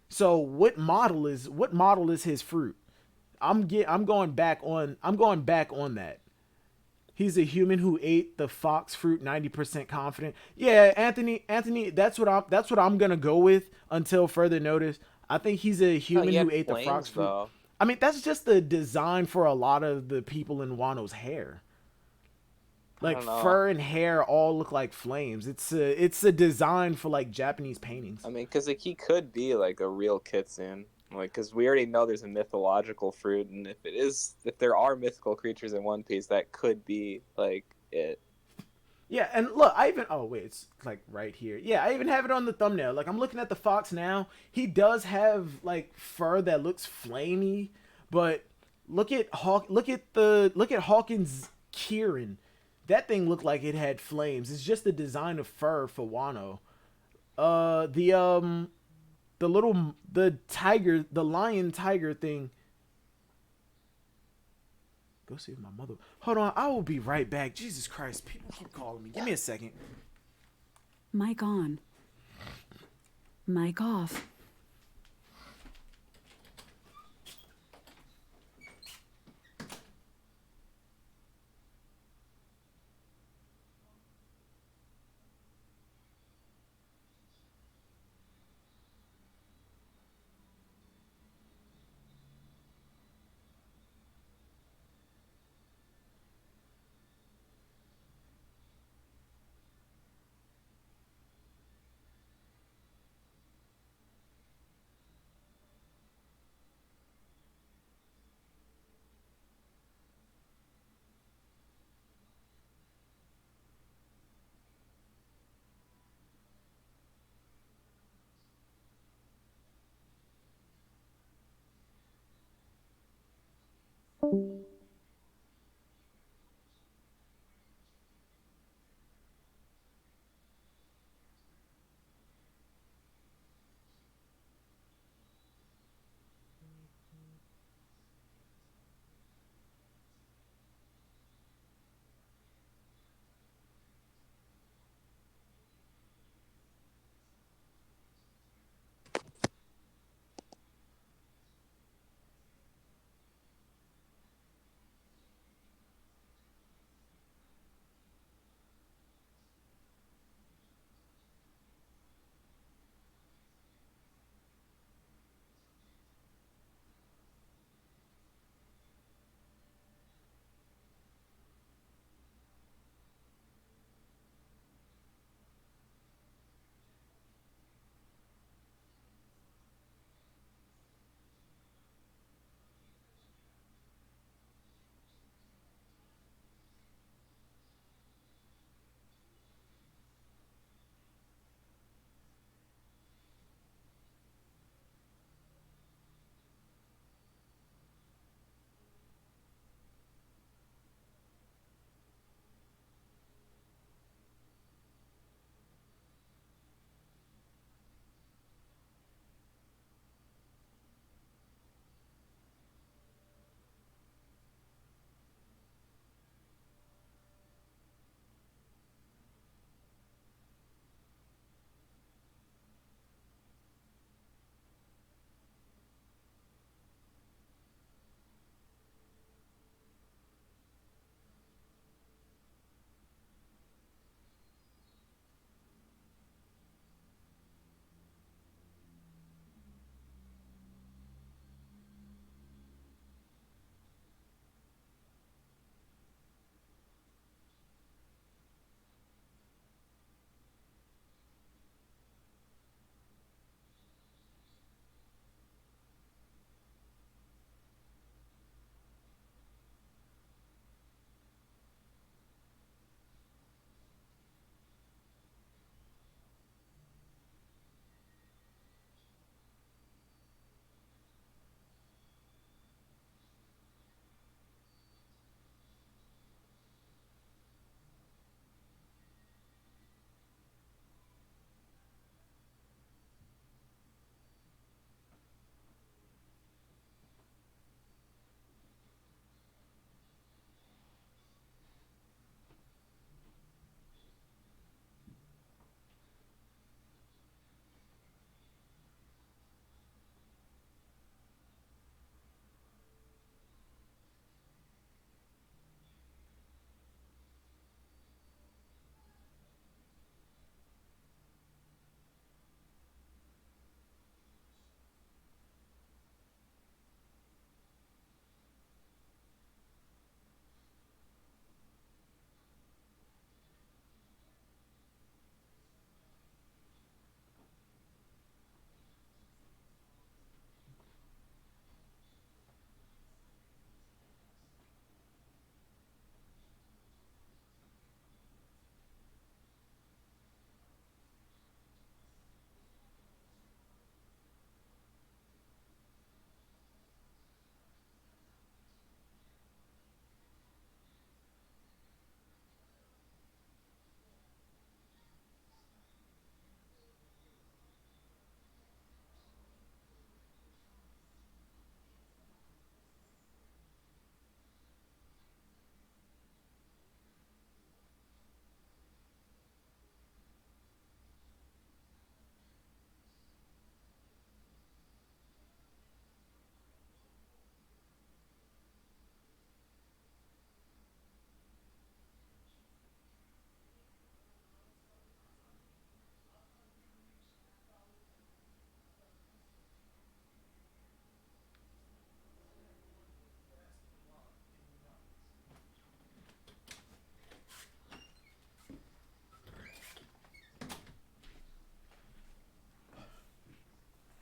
So what model is his fruit? I'm going back on that. He's a human who ate the fox fruit, 90% confident. Yeah, Anthony, that's what I'm gonna go with until further notice. I think he's a human who ate the fox fruit. Though. I mean, that's just the design for a lot of the people in Wano's hair. Like fur and hair all look like flames. It's a design for like Japanese paintings. I mean, because like he could be like a real kitsune. Like, because we already know there's a mythological fruit, and if there are mythical creatures in One Piece, that could be like it. Yeah, and look, it's like right here. Yeah, I even have it on the thumbnail. Like, I'm looking at the fox now. He does have like fur that looks flamey, but look at Hawkins' Kieran. That thing looked like it had flames. It's just the design of fur for Wano. The lion tiger thing. Go see if my mother. Hold on, I will be right back. Jesus Christ, people keep calling me. Give me a second. Mic on. Mic off.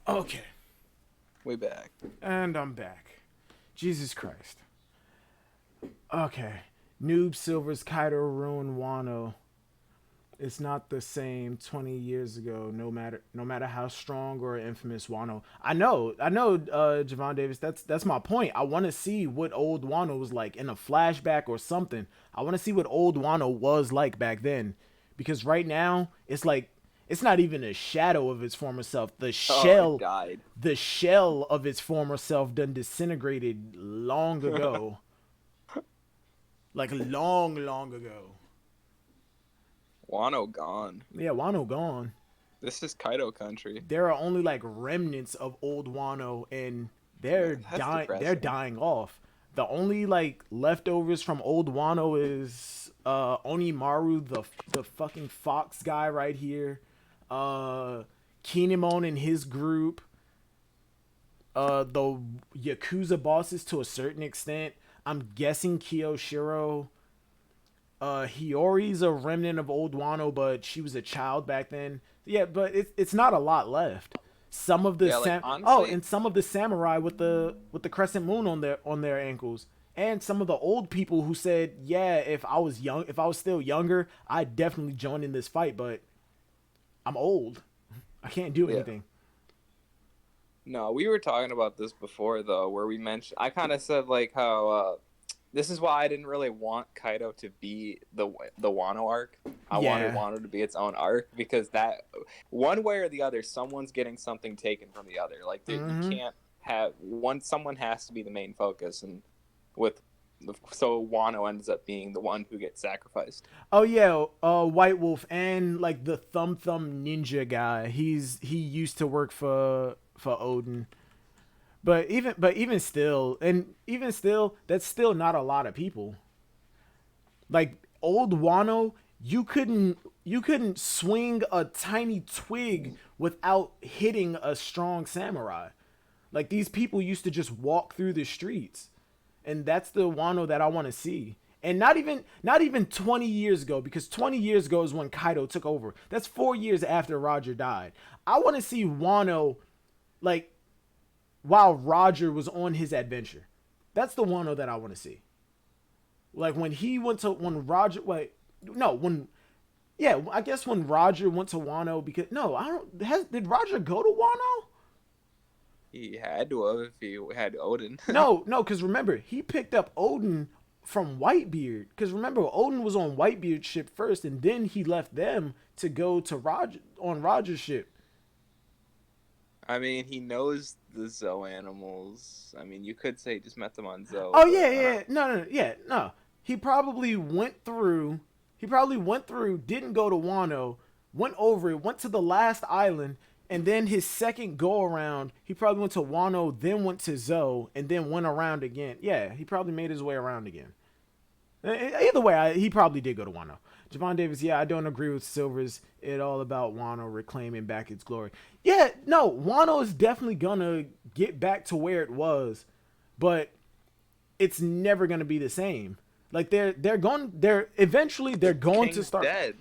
Okay, Way back. and I'm back. Jesus Christ. Okay. Noob Silver's Kaido Ruin Wano. It's not the same 20 years ago. No matter how strong or infamous Wano. I know, Javon Davis. That's my point. I want to see what old Wano was like in a flashback or something. I want to see what old Wano was like back then, because right now it's like it's not even a shadow of its former self. The Oh, it shell, died. the shell of its former self done disintegrated long ago, like long, long ago. Wano gone. Yeah, Wano gone. This is Kaido country. There are only like remnants of old Wano, and they're That's dying. They're depressing. dying off. The only like leftovers from old Wano is Onimaru, the fucking fox guy right here, Kinemon and his group, the Yakuza bosses to a certain extent. I'm guessing Kiyoshiro. Hiyori's a remnant of old Wano, but she was a child back then. Yeah, but it's not a lot left. Some of the Yeah, like, honestly, oh, and some of the samurai with the crescent moon on their ankles, and some of the old people who said, "Yeah, if I was young, if I was still younger, I'd definitely join in this fight, but I'm old. I can't do Yeah. anything." No, we were talking about this before though, where we mentioned I kind of said like how this is why I didn't really want Kaido to be the Wano arc. I wanted Yeah. Wano to be its own arc because that one way or the other, someone's getting something taken from the other. Like you can't have one. Someone has to be the main focus, and with so Wano ends up being the one who gets sacrificed. Oh yeah, White Wolf and like the Thumb Ninja guy. He used to work for Odin. But even still, that's still not a lot of people. Like old Wano, you couldn't swing a tiny twig without hitting a strong samurai. Like these people used to just walk through the streets. And that's the Wano that I want to see. And not even 20 years ago, because 20 years ago is when Kaido took over. That's 4 years after Roger died. I want to see Wano like while Roger was on his adventure. That's the Wano that I want to see. Like when Roger wait no when yeah I guess when Roger went to Wano, because no I don't did Roger go to Wano? He had to have if he had Odin. No, because remember he picked up Odin from Whitebeard. Because remember Odin was on Whitebeard's ship first, and then he left them to go to Roger on Roger's ship. I mean, he knows the Zoe animals. I mean, you could say he just met them on Zoe. Oh yeah. No. He probably went through. Didn't go to Wano. Went over it. Went to the last island, and then his second go around, he probably went to Wano, then went to Zoe, and then went around again. Yeah, he probably made his way around again. Either way, he probably did go to Wano. Javon Davis, yeah, I don't agree with Silver's it all about Wano reclaiming back its glory. Yeah, no, Wano is definitely gonna get back to where it was, but it's never gonna be the same. Like eventually they're going King's to start dead.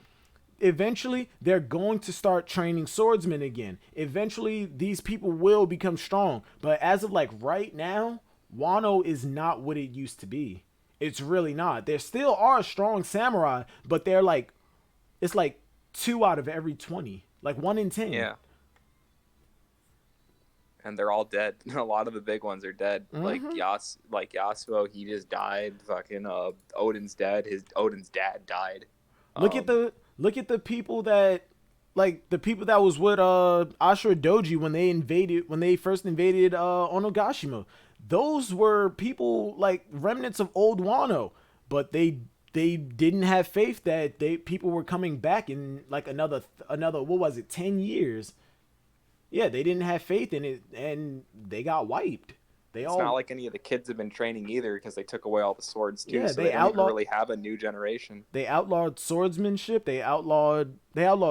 eventually they're going to start training swordsmen again. Eventually these people will become strong, but as of like right now, Wano is not what it used to be. It's really not. There still are strong samurai, but they're like, it's like 2 out of every 20, like 1 in 10. Yeah. And they're all dead. A lot of the big ones are dead. Like Yasuo, he just died. Fucking Odin's dead. Odin's dad died. Look at the people that was with Ashura Doji when they first invaded Onogashima. Those were people like remnants of old Wano, but they didn't have faith that people were coming back in like another what was it, 10 years. Yeah, they didn't have faith in it, and they got wiped. It's not like any of the kids have been training either, because they took away all the swords too. Yeah, so they don't even really have a new generation. They outlawed swordsmanship. They outlawed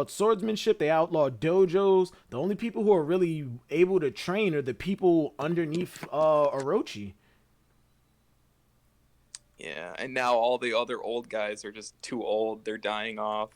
swordsmanship. They outlawed dojos. The only people who are really able to train are the people underneath Orochi. Yeah, and now all the other old guys are just too old. They're dying off.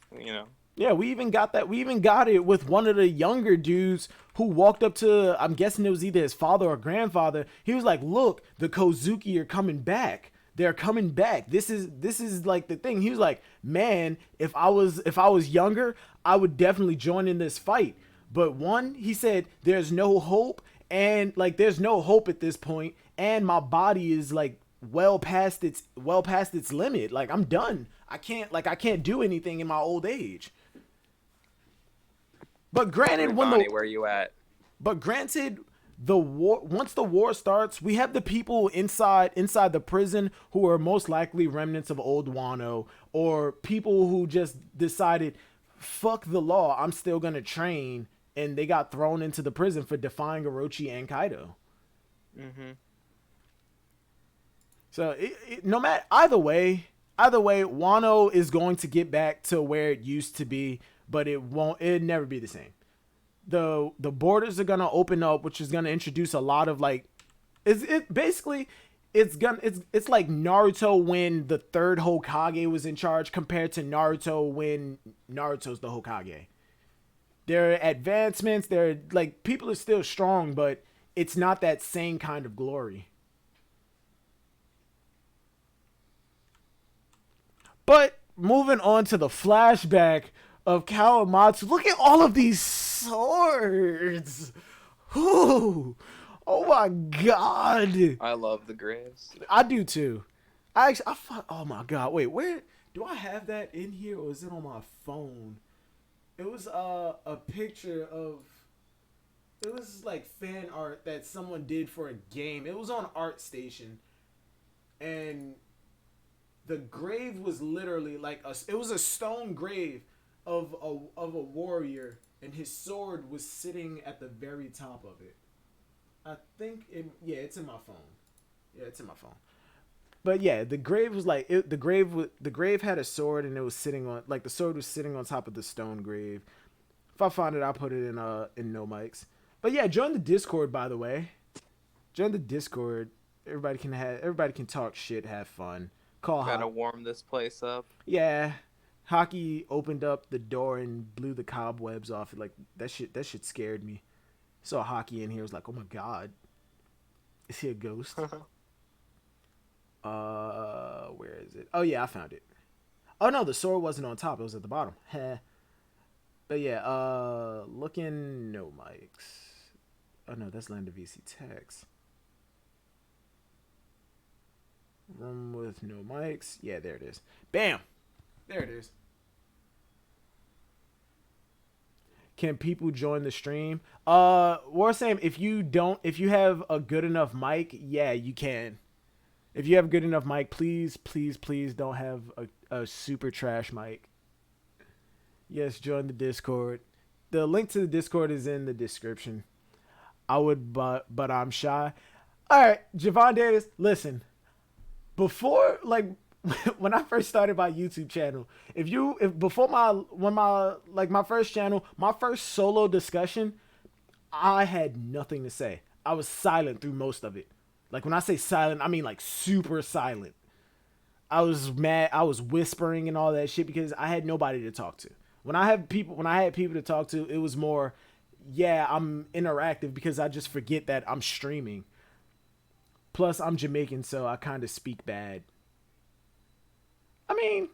Yeah, we even got that. We even got it with one of the younger dudes who walked up to, I'm guessing it was either his father or grandfather. He was like, "Look, the Kozuki are coming back. they're coming back. This is like the thing. He was like, man, if I was younger, I would definitely join in this fight. But one, he said, there's no hope, and like there's no hope at this point, and my body is like well past its limit. Like I'm done. I can't do anything in my old age. But granted, where you at? But granted, the war, once the war starts, we have the people inside the prison who are most likely remnants of old Wano, or people who just decided, fuck the law, I'm still gonna train, and they got thrown into the prison for defying Orochi and Kaido. Mm-hmm. So no matter either way, Wano is going to get back to where it used to be, but it'll never be the same. The borders are gonna open up, which is gonna introduce a lot of like, it's like Naruto when the third Hokage was in charge compared to Naruto when Naruto's the Hokage. There are advancements. There, like, people are still strong, but it's not that same kind of glory. But moving on to the flashback of Kawamatsu. Look at all of these swords. Ooh. Oh my god. I love the graves. I do too. Oh my god. Wait, where do I have that in here, or is it on my phone? It was a picture of, it was like fan art that someone did for a game. It was on ArtStation, and the grave was literally like it was a stone grave of a warrior, and his sword was sitting at the very top of it. I think it's in my phone. Yeah, it's in my phone. But yeah, the grave was like the grave had a sword, and it was sitting on, like, the sword was sitting on top of the stone grave. If I find it, I'll put it in no mics. But yeah, join the Discord, by the way. Join the Discord. Everybody can talk shit, have fun. Gotta warm this place up. Yeah. Hockey opened up the door and blew the cobwebs off. Like, that shit scared me. Saw Hockey in here, was like, oh my god. Is he a ghost? Where is it? Oh yeah, I found it. Oh no, the sword wasn't on top, it was at the bottom. Heh. But yeah, looking no mics. Oh no, that's Land of VC Text. Room with no mics. Yeah, there it is. Bam! There it is. Can people join the stream? War Sam, if you have a good enough mic, yeah, you can. If you have a good enough mic, please don't have a super trash mic. Yes, join the Discord. The link to the Discord is in the description. I would, but I'm shy. All right, Javon Davis, listen. Before, like, when I first started my YouTube channel, before my first channel, my first solo discussion, I had nothing to say. I was silent through most of it. Like, when I say silent, I mean like super silent. I was mad. I was whispering and all that shit because I had nobody to talk to. When I had people to talk to, it was more, yeah, I'm interactive because I just forget that I'm streaming. Plus, I'm Jamaican, so I kind of speak bad. I mean,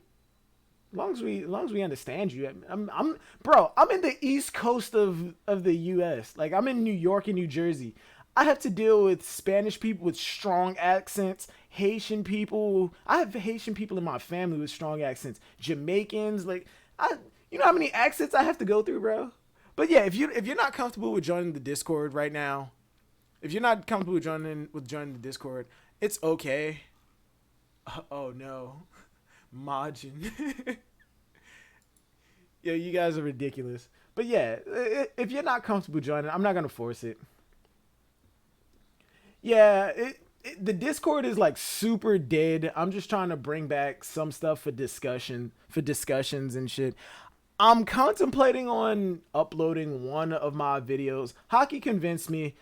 as long as we understand you, I'm in the East Coast of the U.S. Like, I'm in New York and New Jersey. I have to deal with Spanish people with strong accents, Haitian people. I have Haitian people in my family with strong accents, Jamaicans. Like, you know how many accents I have to go through, bro? But yeah, if you're not comfortable with joining the Discord right now, if you're not comfortable with joining the Discord, it's okay. Oh no, Majin. Yo, you guys are ridiculous. But yeah, if you're not comfortable joining, I'm not gonna force it. Yeah, the Discord is like super dead. I'm just trying to bring back some stuff for discussions and shit. I'm contemplating on uploading one of my videos. Hockey convinced me.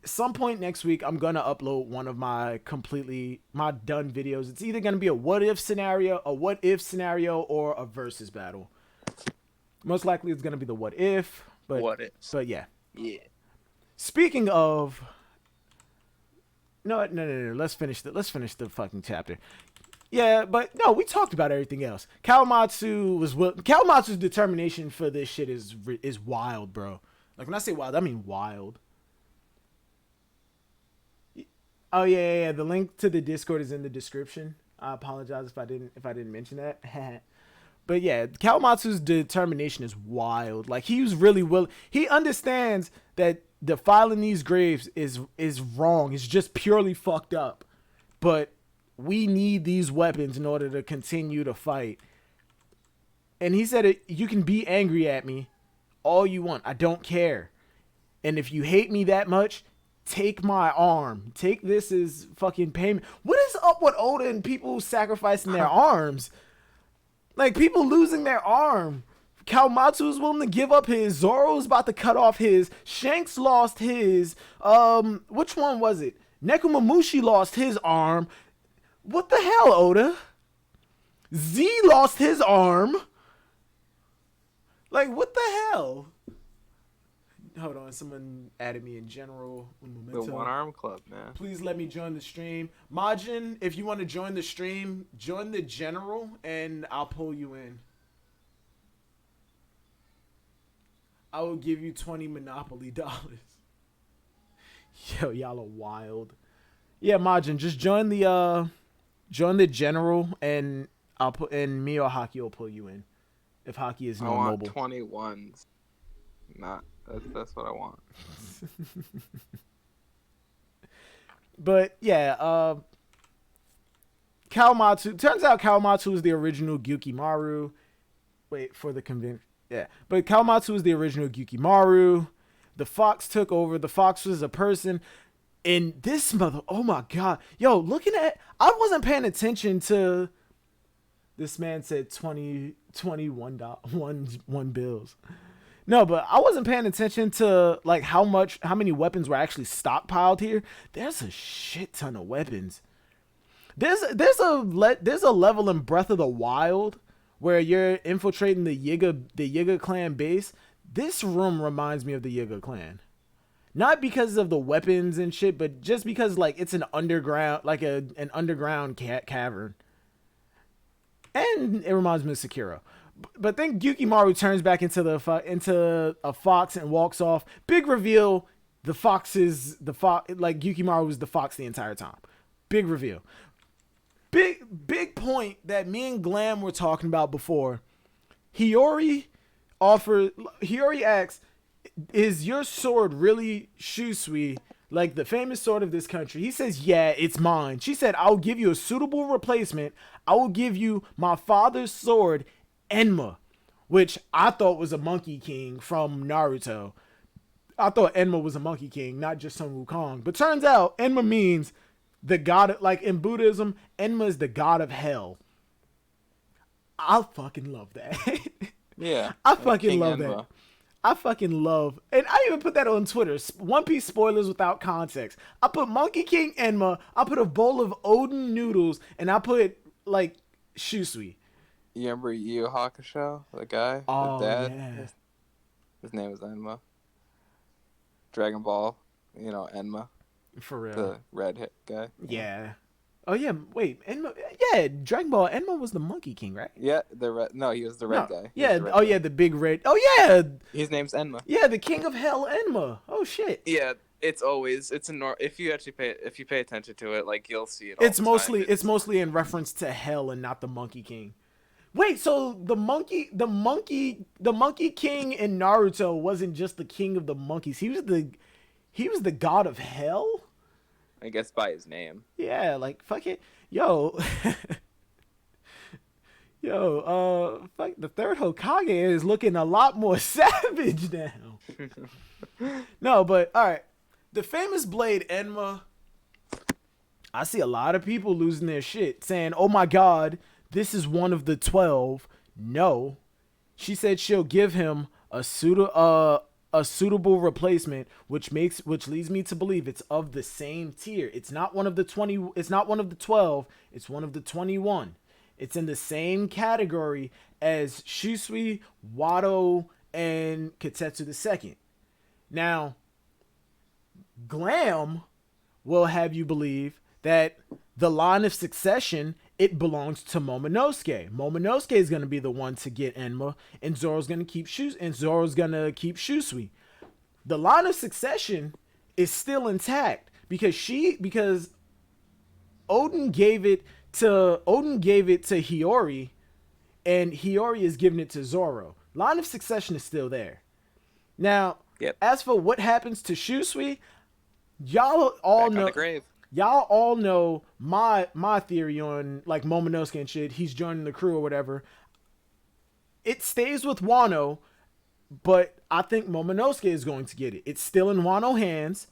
Some point next week, I'm gonna upload one of my done videos. It's either gonna be a what if scenario, or a versus battle. Most likely, it's gonna be the what if. But yeah. Yeah. Speaking of No, no. Let's finish the fucking chapter. Yeah, but no, we talked about everything else. Kawamatsu's determination for this shit is wild, bro. Like, when I say wild, I mean wild. Oh yeah. The link to the Discord is in the description. I apologize if I didn't mention that. But yeah, Kawamatsu's determination is wild. Like, he was really willing. He understands that defiling these graves is wrong. It's just purely fucked up. But we need these weapons in order to continue to fight. And he said, you can be angry at me all you want. I don't care. And if you hate me that much, take my arm. Take this as fucking payment. What is up with Oda and people sacrificing their arms? Like, people losing their arm. Kawamatsu was willing to give up his. Zoro's about to cut off his. Shanks lost his. Which one was it? Nekomamushi lost his arm. What the hell, Oda? Z lost his arm. Like, what the hell? Hold on, someone added me in general. The One Arm Club, man. Please let me join the stream. Majin, if you want to join the stream, join the general and I'll pull you in. I will give you 20 Monopoly dollars. Yo, y'all are wild. Yeah, Majin, just join the general and me or Haki will pull you in. If Haki is no mobile. I want 21s. That's what I want. But yeah, Kawamatsu. Turns out Kawamatsu is the original Gyukimaru. Wait for the convention. Yeah, but Kawamatsu was the original Gyukimaru. The fox took over. The fox was a person. And this oh my god. Yo, I wasn't paying attention to, this man said 21 bills. No, but I wasn't paying attention to like how many weapons were actually stockpiled here. There's a shit ton of weapons. There's a level in Breath of the Wild where you're infiltrating the Yiga clan base. This room reminds me of the Yiga clan. Not because of the weapons and shit, but just because like it's an underground, like an underground cavern. And it reminds me of Sekiro. But then Gyukimaru turns back into a fox and walks off. Big reveal: the fox is the fox. Like, Gyukimaru was the fox the entire time. Big reveal. Big point that me and Glam were talking about before. Hiyori asks, "Is your sword really Shusui, like the famous sword of this country?" He says, "Yeah, it's mine." She said, "I'll give you a suitable replacement. I will give you my father's sword, Enma," which I thought was a Monkey King from Naruto. I thought Enma was a Monkey King, not just Sun Wukong. But turns out Enma means the god, like in Buddhism, Enma is the god of hell. I fucking love that. Yeah. I fucking love Enma. that. I fucking love, and I even put that on Twitter. One Piece spoilers without context. I put Monkey King Enma, I put a bowl of Odin noodles, and I put like Shusui. You remember Yu Yu Hakusho? The guy? Oh, the dad? yeah. His name was Enma. Dragon Ball, Enma. For real. The red hit guy. Yeah. Oh yeah, wait, Enma. Yeah, Dragon Ball. Enma was the Monkey King, right? Yeah, the red. No, he was the red guy. He Yeah. was the red Oh guy. yeah, the big red. Oh yeah. His name's Enma. Yeah, the King of Hell, Enma. Oh shit. Yeah, it's if you pay attention to it, like you'll see it. It's mostly in reference to hell and not the Monkey King. Wait, so the monkey king in Naruto wasn't just the king of the monkeys. He was the god of hell? I guess by his name. Yeah, like fuck it. Yo. Fuck, the third Hokage is looking a lot more savage now. No, but all right. The famous blade Enma, I see a lot of people losing their shit saying, "Oh my god, this is one of the 12. No. She said she'll give him a suitable replacement, which leads me to believe it's of the same tier. It's not one of the 20, it's not one of the 12, it's one of the 21. It's in the same category as Shusui, Wado, and Katetsu II. Now, Glam will have you believe that the line of succession, it belongs to Momonosuke. Momonosuke is going to be the one to get Enma, and Zoro's going to keep Shusui. The line of succession is still intact because Odin gave it to Hiyori, and Hiyori is giving it to Zoro. Line of succession is still there. Now, as for what happens to Shusui, y'all all know. Y'all all know my theory on like Momonosuke and shit. He's joining the crew or whatever. It stays with Wano, but I think Momonosuke is going to get it. It's still in Wano hands,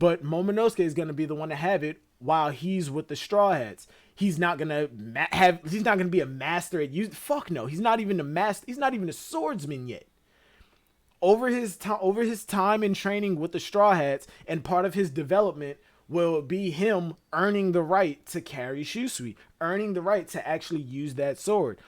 but Momonosuke is going to be the one to have it while he's with the Straw Hats. He's not gonna be a master at use. Fuck no, he's not even a master. He's not even a swordsman yet. Over his time in training with the Straw Hats, and part of his development will be him earning the right to carry Shusui, earning the right to actually use that sword.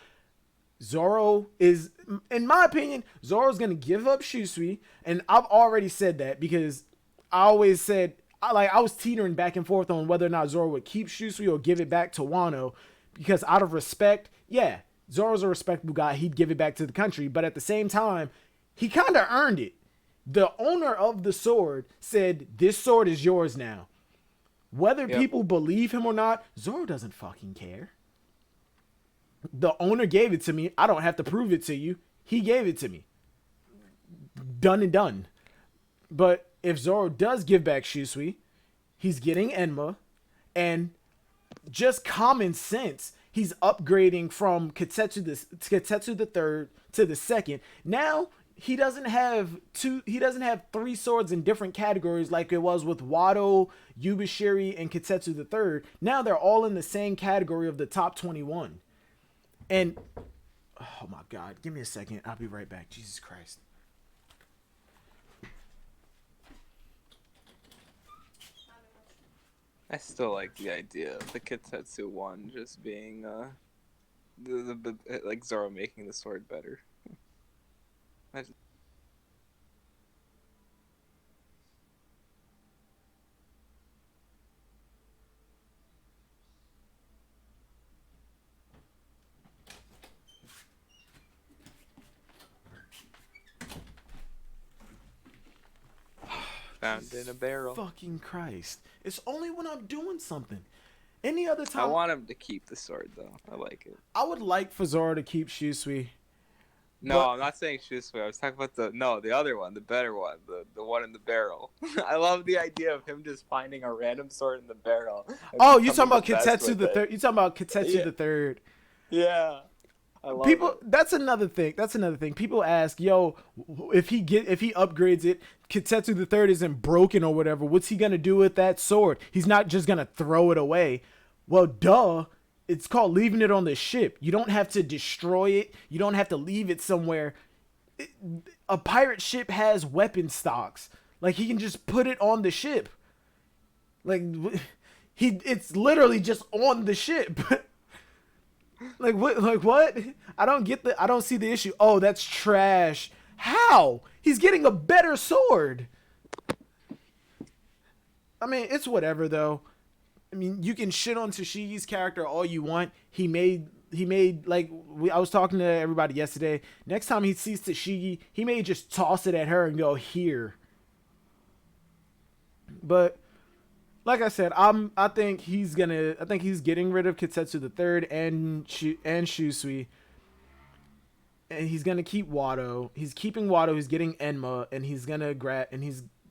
Zoro is, in my opinion, Zoro's gonna give up Shusui, and I've already said that because I always said, I was teetering back and forth on whether or not Zoro would keep Shusui or give it back to Wano, because out of respect, yeah, Zoro's a respectable guy, he'd give it back to the country, but at the same time, he kind of earned it. The owner of the sword said, this sword is yours now. Whether people believe him or not, Zoro doesn't fucking care. The owner gave it to me. I don't have to prove it to you. He gave it to me. Done and done. But if Zoro does give back Shusui, he's getting Enma, and just common sense, he's upgrading from Kitetsu the third to the second. Now he doesn't have three swords in different categories like it was with Wado, Yubashiri, and Kitetsu the third. Now they're all in the same category of the top 21. And oh my god, give me a second. I'll be right back. Jesus Christ. I still like the idea of the Kitetsu one just being the like Zoro making the sword better. Found in a barrel. Fucking Christ. It's only when I'm doing something. Any other time. I want him to keep the sword, though. I like it. I would like for Zoro to keep Shusui. No, I'm not saying Shusui. I was talking about the other one, the better one, the one in the barrel. I love the idea of him just finding a random sword in the barrel. Oh, you talking about Kitetsu the third? You talking about Kitetsu the third? Yeah. I love People, it. that's another thing. People ask, yo, if he upgrades it, Kitetsu the third isn't broken or whatever, what's he gonna do with that sword? He's not just gonna throw it away. Well, duh. It's called leaving it on the ship. You don't have to destroy it. You don't have to leave it somewhere. A pirate ship has weapon stocks. Like, he can just put it on the ship. Like, it's literally just on the ship. Like what? I don't see the issue. Oh, that's trash. How? He's getting a better sword. I mean, it's whatever though. I mean, you can shit on Tashigi's character all you want. He made like I was talking to everybody yesterday. Next time he sees Tashigi, he may just toss it at her and go here. But like I said, I think he's getting rid of Kitetsu the third and Shusui, and he's gonna keep Wado. He's keeping Wado. He's getting Enma, and he's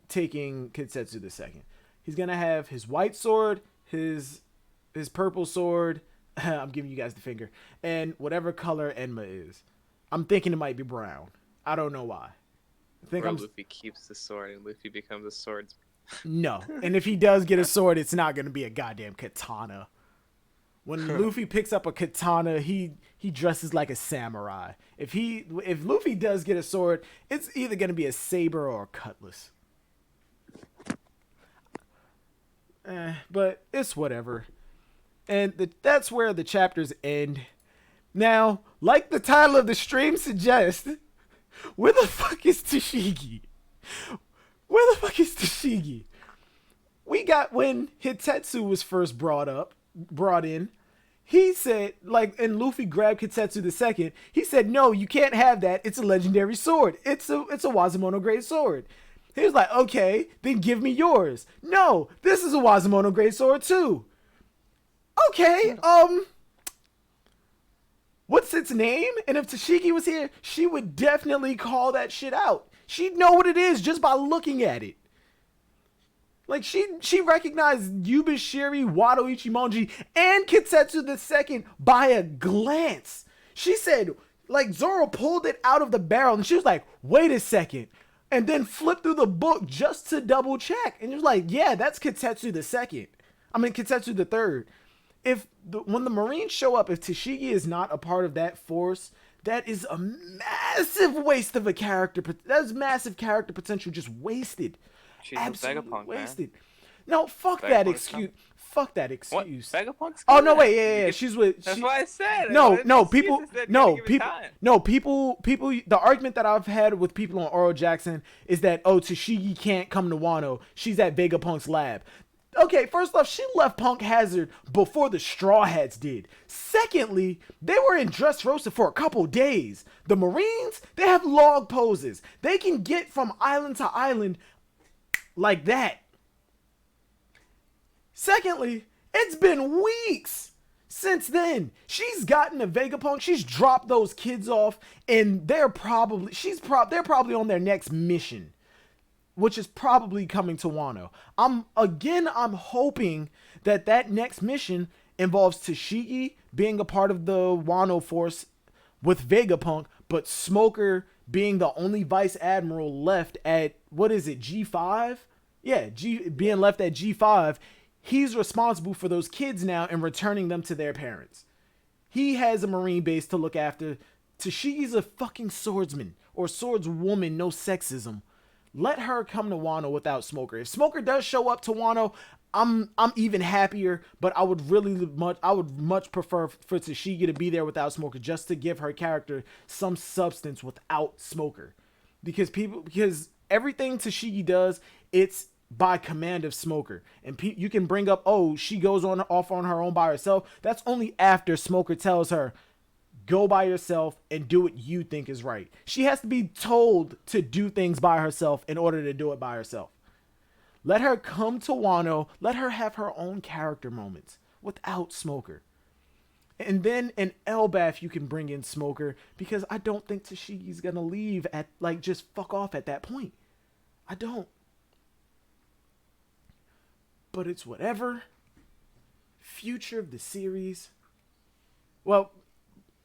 taking Kitetsu the second. He's gonna have his white sword, his purple sword. I'm giving you guys the finger, and whatever color Enma is. I'm thinking it might be brown. I don't know why. Luffy keeps the sword and Luffy becomes a swordsman. No. And if he does get a sword, it's not going to be a goddamn katana. When Luffy picks up a katana, he dresses like a samurai. If Luffy does get a sword, it's either going to be a saber or a cutlass. But it's whatever. And that's where the chapters end. Now, like the title of the stream suggests, where the fuck is Tashigi? Where the fuck is Tashigi? we got when Hitetsu was first brought in. He said, like, and Luffy grabbed Kitetsu the second. He said, "No, you can't have that. It's a legendary sword. It's a Wazumono Great Sword." He was like, "Okay, then give me yours." "No, this is a Wazumono Great Sword too." "Okay, what's its name?" And if Tashigi was here, she would definitely call that shit out. She'd know what it is just by looking at it. Like, she recognized Yubashiri, Wado Ichimonji, and Kitetsu the second by a glance. She said, like, Zoro pulled it out of the barrel, and she was like, "Wait a second," and then flipped through the book just to double check. And she was like, "Yeah, that's Kitetsu the second. Kitetsu the third." When the Marines show up, if Tashigi is not a part of that force, that is a massive waste of a character. That's massive character potential just wasted. She's absolutely Vegapunk, wasted. Man. No, fuck that excuse. Fuck that excuse. What? Vegapunk's oh no, wait, yeah. She's with. That's why I said. People. The argument that I've had with people on Oro Jackson is that Tashigi can't come to Wano. She's at Vegapunk's lab. Okay, first off, she left Punk Hazard before the Straw Hats did. Secondly, they were in Dressrosa for a couple days. The Marines, they have log poses. They can get from island to island like that. Secondly, it's been weeks since then. She's gotten a Vegapunk. She's dropped those kids off, and they're probably on their next mission, which is probably coming to Wano. I'm hoping that next mission involves Tashigi being a part of the Wano force with Vegapunk, but Smoker being the only vice admiral left at, what is it, G5? Yeah, being left at G5. He's responsible for those kids now and returning them to their parents. He has a Marine base to look after. Tashigi's a fucking swordsman or swordswoman, no sexism. Let her come to Wano without Smoker. If Smoker does show up to Wano, I'm even happier, but I would much prefer for Tashigi to be there without Smoker, just to give her character some substance without Smoker. Because everything Tashigi does, it's by command of Smoker. And you can bring up, she goes off on her own by herself. That's only after Smoker tells her, go by yourself and do what you think is right. She has to be told to do things by herself in order to do it by herself. Let her come to Wano. Let her have her own character moments without Smoker. And then in Elbaf, you can bring in Smoker, because I don't think Tashigi's gonna leave just fuck off at that point. I don't. But it's whatever. Future of the series. Well,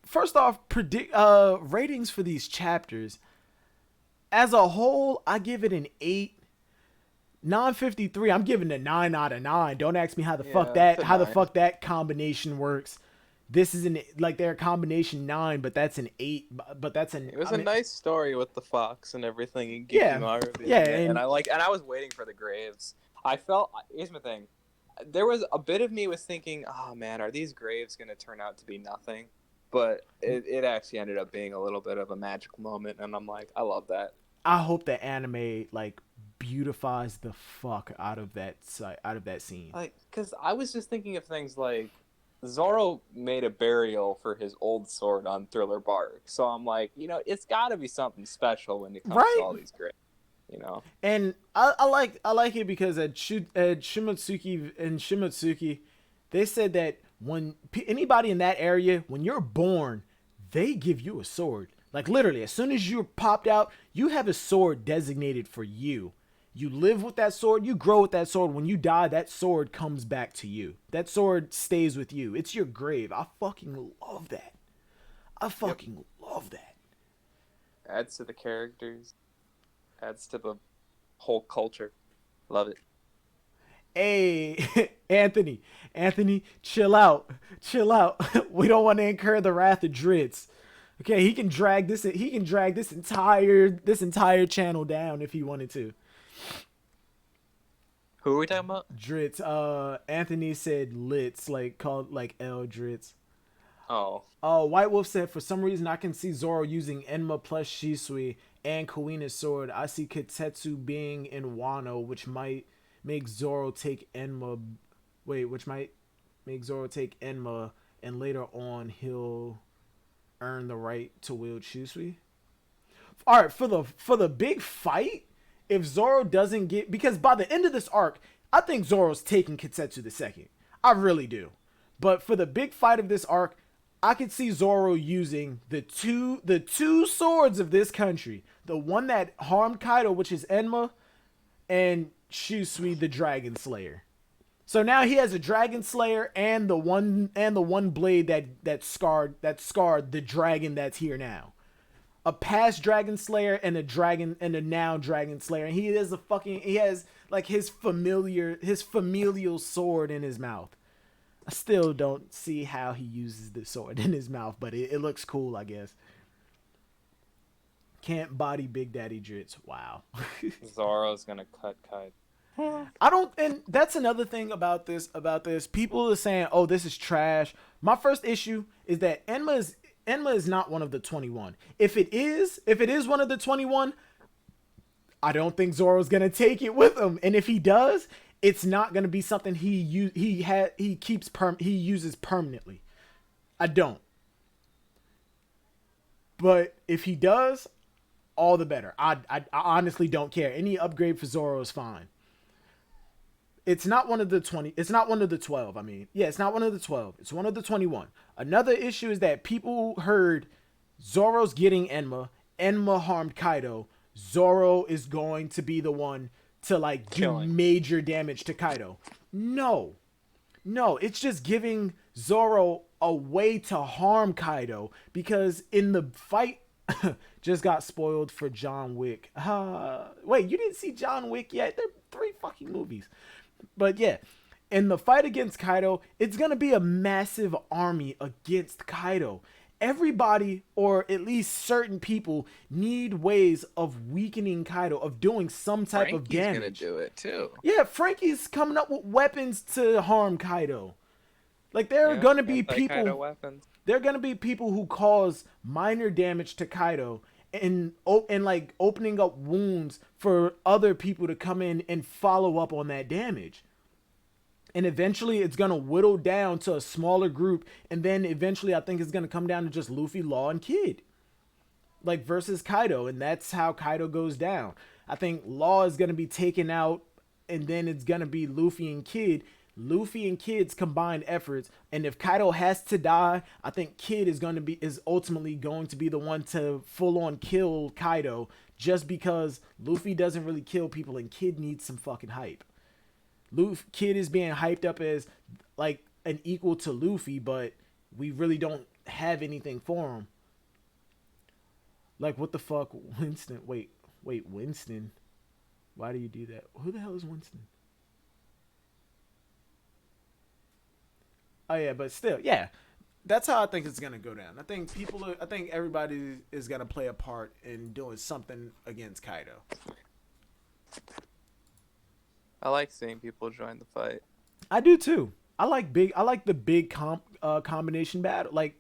first off, ratings for these chapters. As a whole, I give it an 8. 953, I'm giving it a 9 out of 9. Don't ask me how the fuck that combination works. This is they're a combination 9, but that's an 8. But that's an. It was a nice story with the fox and everything. And and I was waiting for the graves. Here's my thing. There was a bit of me was thinking, oh man, are these graves going to turn out to be nothing? But it actually ended up being a little bit of a magical moment, and I'm like, I love that. I hope the anime beautifies the fuck out of that scene. Because I was just thinking of things like Zoro made a burial for his old sword on Thriller Bark, so I'm like, it's got to be something special when it comes to all these graves. And I like it because at Shimotsuki, they said that when anybody in that area, when you're born, they give you a sword. Like literally, as soon as you're popped out, you have a sword designated for you. You live with that sword, you grow with that sword. When you die, that sword comes back to you. That sword stays with you. It's your grave. I fucking love that. Love that. Adds to the characters. Adds to the whole culture. Love it. Hey, Anthony, chill out. We don't want to incur the wrath of Dritz. Okay, he can drag this entire channel down if he wanted to. Who are we talking about? Dritz. Anthony said Litz, called L Dritz. Oh. White Wolf said, for some reason I can see Zoro using Enma plus Shisui and Kuina's sword. I see Kitetsu being in Wano, which might make Zoro take Enma. Wait, which might make Zoro take Enma, and later on he'll earn the right to wield Shusui. All right, for the big fight, if Zoro doesn't get, because by the end of this arc, I think Zoro's taking Ketsetsu the second. I really do. But for the big fight of this arc, I could see Zoro using the two swords of this country. The one that harmed Kaido, which is Enma, and Shusui the Dragon Slayer. So now he has a Dragon Slayer and the one blade that scarred the dragon that's here now. A past Dragon Slayer and a now Dragon Slayer. And he has like his familial sword in his mouth. I still don't see how he uses the sword in his mouth, but it looks cool, I guess. Can't body Big Daddy Dritz. Wow. Zoro's gonna cut Kaido. I don't, and that's another thing about this. People are saying, "Oh, this is trash." My first issue is that Enma is not one of the 21. If it is one of the 21, I don't think Zoro's gonna take it with him. And if he does, it's not gonna be something he uses permanently. I don't. But if he does, all the better. I honestly don't care. Any upgrade for Zoro is fine. It's not one of the 20. It's not one of the 12. I mean, yeah, it's not one of the 12. It's one of the 21. Another issue is that people heard Zoro's getting Enma. Enma harmed Kaido. Zoro is going to be the one to like do major damage to Kaido. No, it's just giving Zoro a way to harm Kaido, because in the fight, just got spoiled for John Wick. Wait, you didn't see John Wick yet? There are 3 fucking movies. But yeah, in the fight against Kaido, it's going to be a massive army against Kaido. Everybody, or at least certain people, need ways of weakening Kaido, of doing some type of damage. Frankie's gonna do it too. Yeah, Frankie's coming up with weapons to harm Kaido. Like, there are going to be people... There are going to be people who cause minor damage to Kaido and like opening up wounds for other people to come in and follow up on that damage. And eventually it's going to whittle down to a smaller group. And then eventually I think it's going to come down to just Luffy, Law, and Kid. Like versus Kaido. And that's how Kaido goes down. I think Law is going to be taken out. And then it's going to be Luffy and Kid. Luffy and Kid's combined efforts. And if Kaido has to die, I think Kid is ultimately going to be the one to full on kill Kaido, just because Luffy doesn't really kill people and Kid needs some fucking hype. Kid is being hyped up as like an equal to Luffy, but we really don't have anything for him. Like, what the fuck, Winston? Wait, Winston? Why do you do that? Who the hell is Winston? Oh yeah, but still, yeah, that's how I think it's gonna go down. I think everybody is gonna play a part in doing something against Kaido. I like seeing people join the fight. I do too. I like the big combination battle, like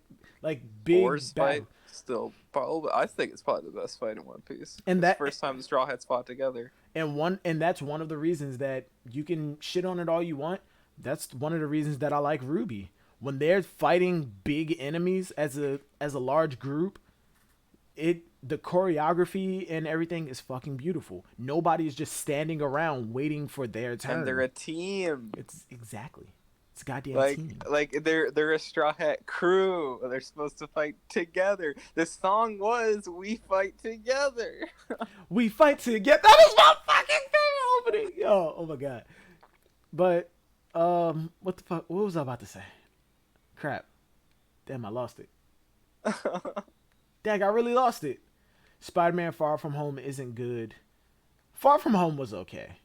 big Boar's battle. fight. Still, probably, I think it's probably the best fight in One Piece. And it's that the first time the Straw Hats fought together. And that's one of the reasons that you can shit on it all you want. That's one of the reasons that I like Ruby. When they're fighting big enemies as a large group, the choreography and everything is fucking beautiful. Nobody's just standing around waiting for their turn. And they're a team. It's a goddamn team. Like they're a Straw Hat crew. They're supposed to fight together. The song was "We Fight Together." We fight together. That is my fucking favorite opening. Oh my god. But what the fuck? What was I about to say? Crap. Damn, I lost it. Dang, I really lost it. Spider-Man Far From Home isn't good. Far From Home was okay.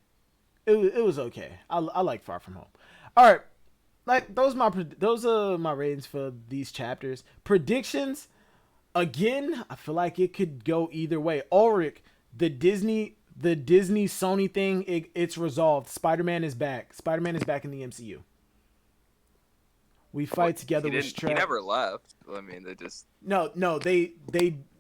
It was okay. I like Far From Home. All right. Like, those are my ratings for these chapters. Predictions, again, I feel like it could go either way. Ulrich, the Disney Sony thing, it's resolved. Spider-Man is back. Spider-Man is back in the MCU. We fight together with Strap. He never left. I mean, they just... No,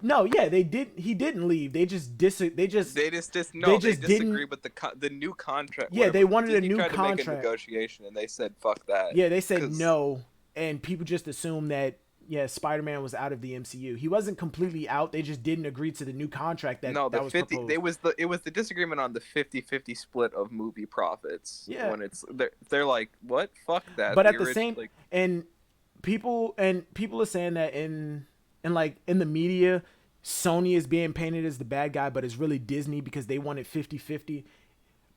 No, yeah, they did. He didn't leave. They just They just they they just disagree didn't. with the new contract. Yeah, they Whatever. wanted a Disney new tried to make a contract. negotiation, and they said fuck that. Yeah, they said 'Cause- no, and people just assumed that yeah, Spider-Man was out of the MCU. He wasn't completely out. They just didn't agree to the new contract that No, the that was 50 proposed. it was the disagreement on the 50-50 split of movie profits. Yeah. When they're like, "What? Fuck that." But at the same like and people are saying that in the media, Sony is being painted as the bad guy, but it's really Disney because they wanted 50-50.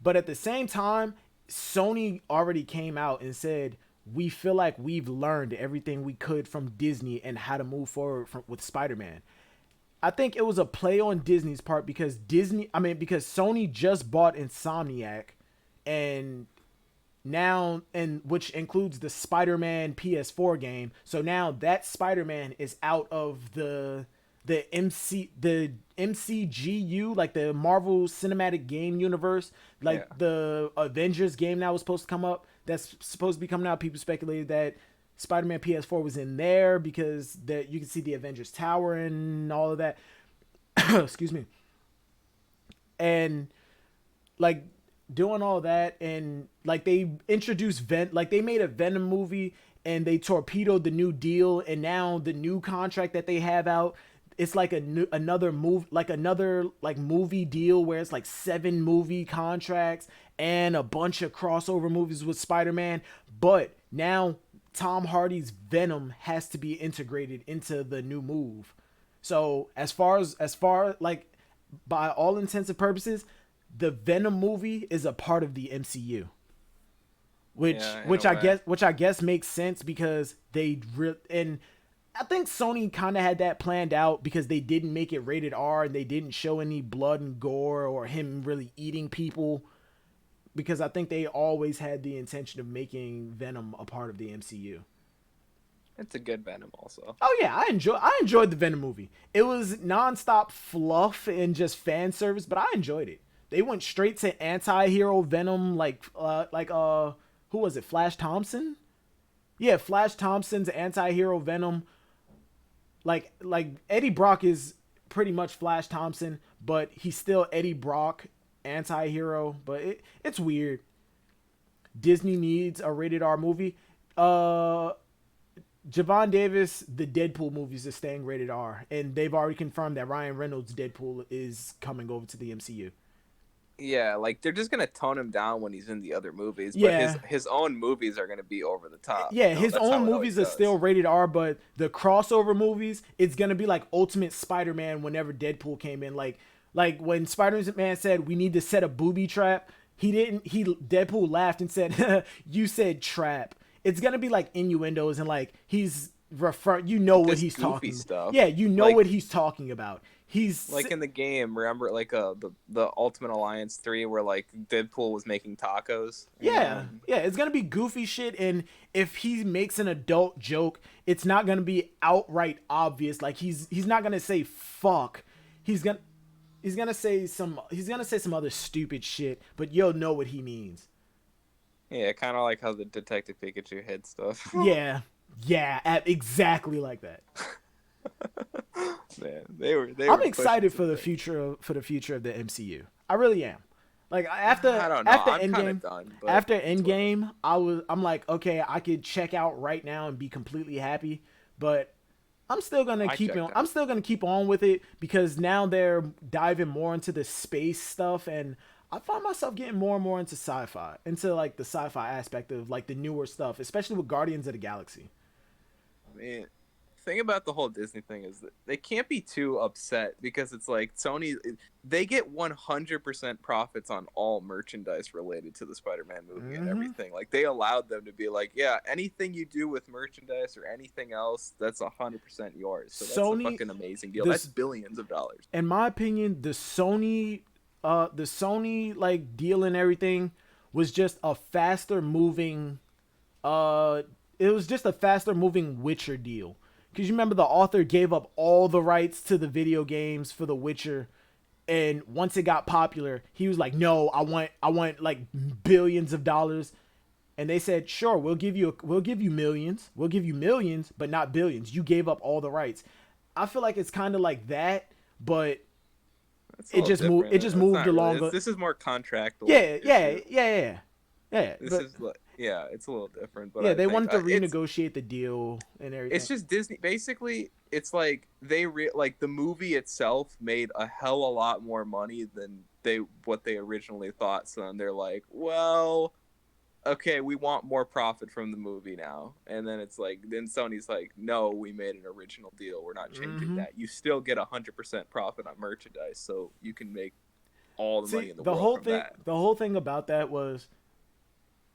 But at the same time, Sony already came out and said we feel like we've learned everything we could from Disney and how to move forward with Spider-Man. I think it was a play on Disney's part because because Sony just bought Insomniac, and now which includes the Spider-Man PS4 game. So now that Spider-Man is out of the MCGU, like the Marvel Cinematic Game Universe, like the Avengers game that was supposed to come up. That's supposed to be coming out. People speculated that Spider-Man PS4 was in there because that you can see the Avengers Tower and all of that. Excuse me. And like doing all that, and like they introduced they made a Venom movie and they torpedoed the New Deal, and now the new contract that they have out, it's like another movie deal where it's like 7 movie contracts and a bunch of crossover movies with Spider-Man. But now Tom Hardy's Venom has to be integrated into the new move. So as far like by all intents and purposes, the Venom movie is a part of the MCU. Which I guess makes sense because and I think Sony kind of had that planned out because they didn't make it rated R and they didn't show any blood and gore or him really eating people, because I think they always had the intention of making Venom a part of the MCU. it's a good Venom also. Oh yeah, I enjoyed the Venom movie. It was nonstop fluff and just fan service, but I enjoyed it. They went straight to anti-hero Venom, who was it? Flash Thompson? Yeah, Flash Thompson's anti-hero Venom. Like Eddie Brock is pretty much Flash Thompson, but he's still Eddie Brock anti-hero. But it's weird. Disney needs a rated R movie. Javon Davis, the Deadpool movies are staying rated R, and they've already confirmed that Ryan Reynolds' Deadpool is coming over to the MCU. Yeah, like they're just gonna tone him down when he's in the other movies. But Yeah. his own movies are gonna be over the top. Yeah, You know, his that's how own it movies always are goes. still rated R, but the crossover movies, it's gonna be like Ultimate Spider-Man whenever Deadpool came in. Like when Spider-Man said we need to set a booby trap, Deadpool laughed and said, "You said trap." It's gonna be like innuendos and like he's what This he's goofy talking. stuff. Yeah, you know Like- what he's talking about. He's Like in the game, remember the Ultimate Alliance 3 where like Deadpool was making tacos? you Yeah, know? yeah, it's gonna be goofy shit, and if he makes an adult joke, it's not gonna be outright obvious. Like he's not gonna say fuck. He's gonna say some other stupid shit, but you'll know what he means. Yeah, kind of like how the Detective Pikachu head stuff. Yeah, exactly like that. Man, they were I'm excited for pushing the future of the MCU. I really am. Like after I don't know. after I'm kinda Endgame, done, but after it's whatever. Endgame, I'm like, okay, I could check out right now and be completely happy, but I'm still gonna I keep checked on. out. I'm still gonna keep on with it because now they're diving more into the space stuff, and I find myself getting more and more into sci-fi, into like the sci-fi aspect of like the newer stuff, especially with Guardians of the Galaxy. Man, thing about the whole Disney thing is that they can't be too upset because it's like Sony, they get 100% profits on all merchandise related to the Spider-Man movie and everything. Like they allowed them to be like, yeah, anything you do with merchandise or anything else, that's 100% yours. So that's Sony- a fucking amazing deal. this- That's billions of dollars. In my opinion, the Sony like deal and everything was just a faster moving Witcher deal. Because you remember the author gave up all the rights to the video games for The Witcher, and once it got popular, he was like, "No, I want like billions of dollars." And they said, "Sure, we'll give you millions, but not billions. You gave up all the rights." I feel like it's kind of like that, but It's a little different. it just It's moved not really- along. This is more contractual. Yeah, yeah, issue. yeah, yeah. This But, is yeah, it's a little different, but yeah, I they think wanted to it's renegotiate the deal and everything. it's just Disney. Basically, it's like like the movie itself made a hell a lot more money than what they originally thought. So then they're like, well, okay, we want more profit from the movie now. And then it's like, then Sony's like, no, we made an original deal. We're not changing that. You still get 100% profit on merchandise, so you can make all the money in the world whole from thing, that. the whole thing about that was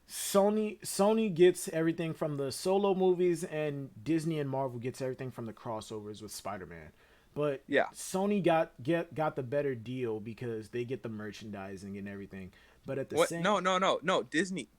Sony gets everything from the solo movies, and Disney and Marvel gets everything from the crossovers with Spider-Man. But Yeah. Sony got the better deal because they get the merchandising and everything. But at the What? same No. Disney.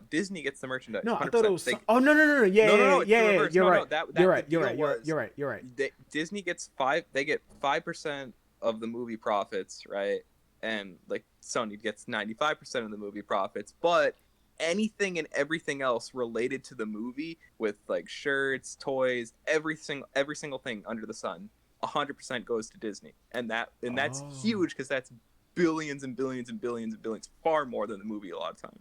Disney gets the merchandise. No, I 100%. thought it was. Oh no. Yeah, No, it's the yeah. reverse. You're No, right. that You're right. the You're deal right. was- You're right. Disney gets They get 5% of the movie profits, right? And like Sony gets 95% of the movie profits, but anything and everything else related to the movie, with like shirts, toys, every single thing under the sun, 100% goes to Disney, and that's Oh. huge because that's billions and billions and billions and billions, far more than the movie a lot of time.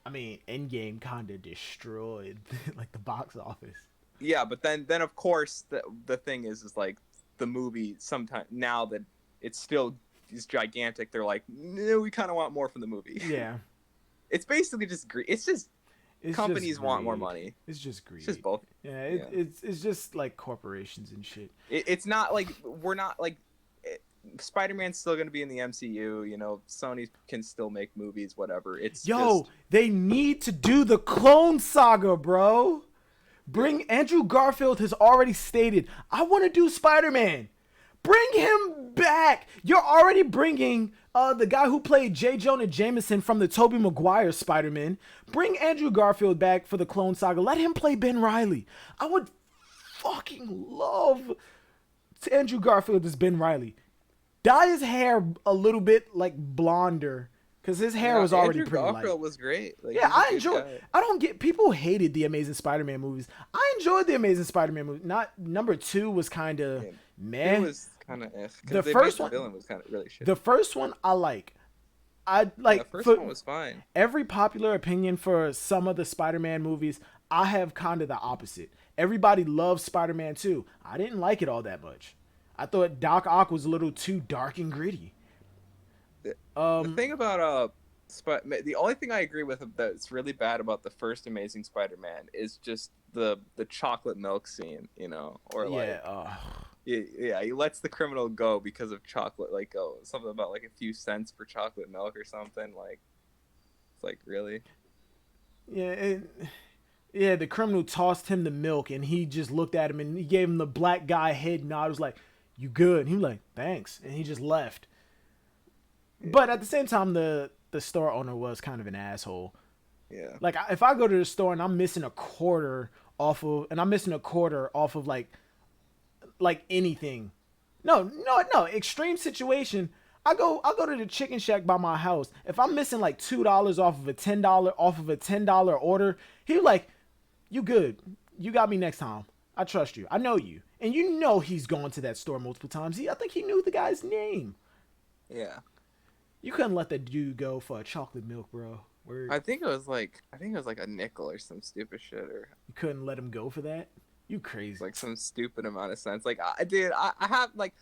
I mean, Endgame kind of destroyed like the box office. Yeah, but then of course the thing is like the movie sometimes, now that it's still is gigantic, they're like, no, we kind of want more from the movie. Yeah. It's basically just greed. It's just It's companies just want more greed. money. It's just greed. It's just both. Yeah, Yeah. it's just like corporations and shit. It's not like we're not like Spider-Man's still going to be in the MCU. You know, Sony can still make movies, whatever. It's Yo, just, they need to do the Clone Saga, bro. Andrew Garfield has already stated, I want to do Spider-Man. Bring him back. You're already bringing the guy who played J. Jonah Jameson from the Tobey Maguire Spider-Man. Bring Andrew Garfield back for the Clone Saga. Let him play Ben Reilly. I would fucking love Andrew Garfield as Ben Reilly. Dye his hair a little bit like blonder, because his hair was already Andrew pretty Garfield light. was great. Like, Yeah, he's a I good enjoy. guy. I don't get. People hated the Amazing Spider-Man movies. I enjoyed the Amazing Spider-Man movie. Not number 2 was kind of Yeah, meh. It was kind of The first one- villain was kind of really shit. The first one I like. I like. The first for one was fine. every popular opinion for some of the Spider-Man movies, I have kind of the opposite. Everybody loves Spider-Man 2. I didn't like it all that much. I thought Doc Ock was a little too dark and gritty. The thing about the only thing I agree with that's really bad about the first Amazing Spider-Man is just the chocolate milk scene, you know, or like yeah, he lets the criminal go because of chocolate, like something about like a few cents for chocolate milk or something. Like, it's like, really? Yeah, the criminal tossed him the milk, and he just looked at him, and he gave him the black guy head nod. He was like, "You good?" And he was like, "Thanks," and he just left. But at the same time, the store owner was kind of an asshole. Yeah. Like, if I go to the store and I'm missing a quarter off of like anything. No, extreme situation. I'll go to the chicken shack by my house. If I'm missing like $2 off of a $10 order, he was like, "You good. You got me next time. I trust you. I know you." And you know he's gone to that store multiple times. I think he knew the guy's name. Yeah. You couldn't let that dude go for a chocolate milk, bro. Word. I think it was like a nickel or some stupid shit, or You couldn't let him go for that? You crazy. like some stupid amount of cents. Like, I have like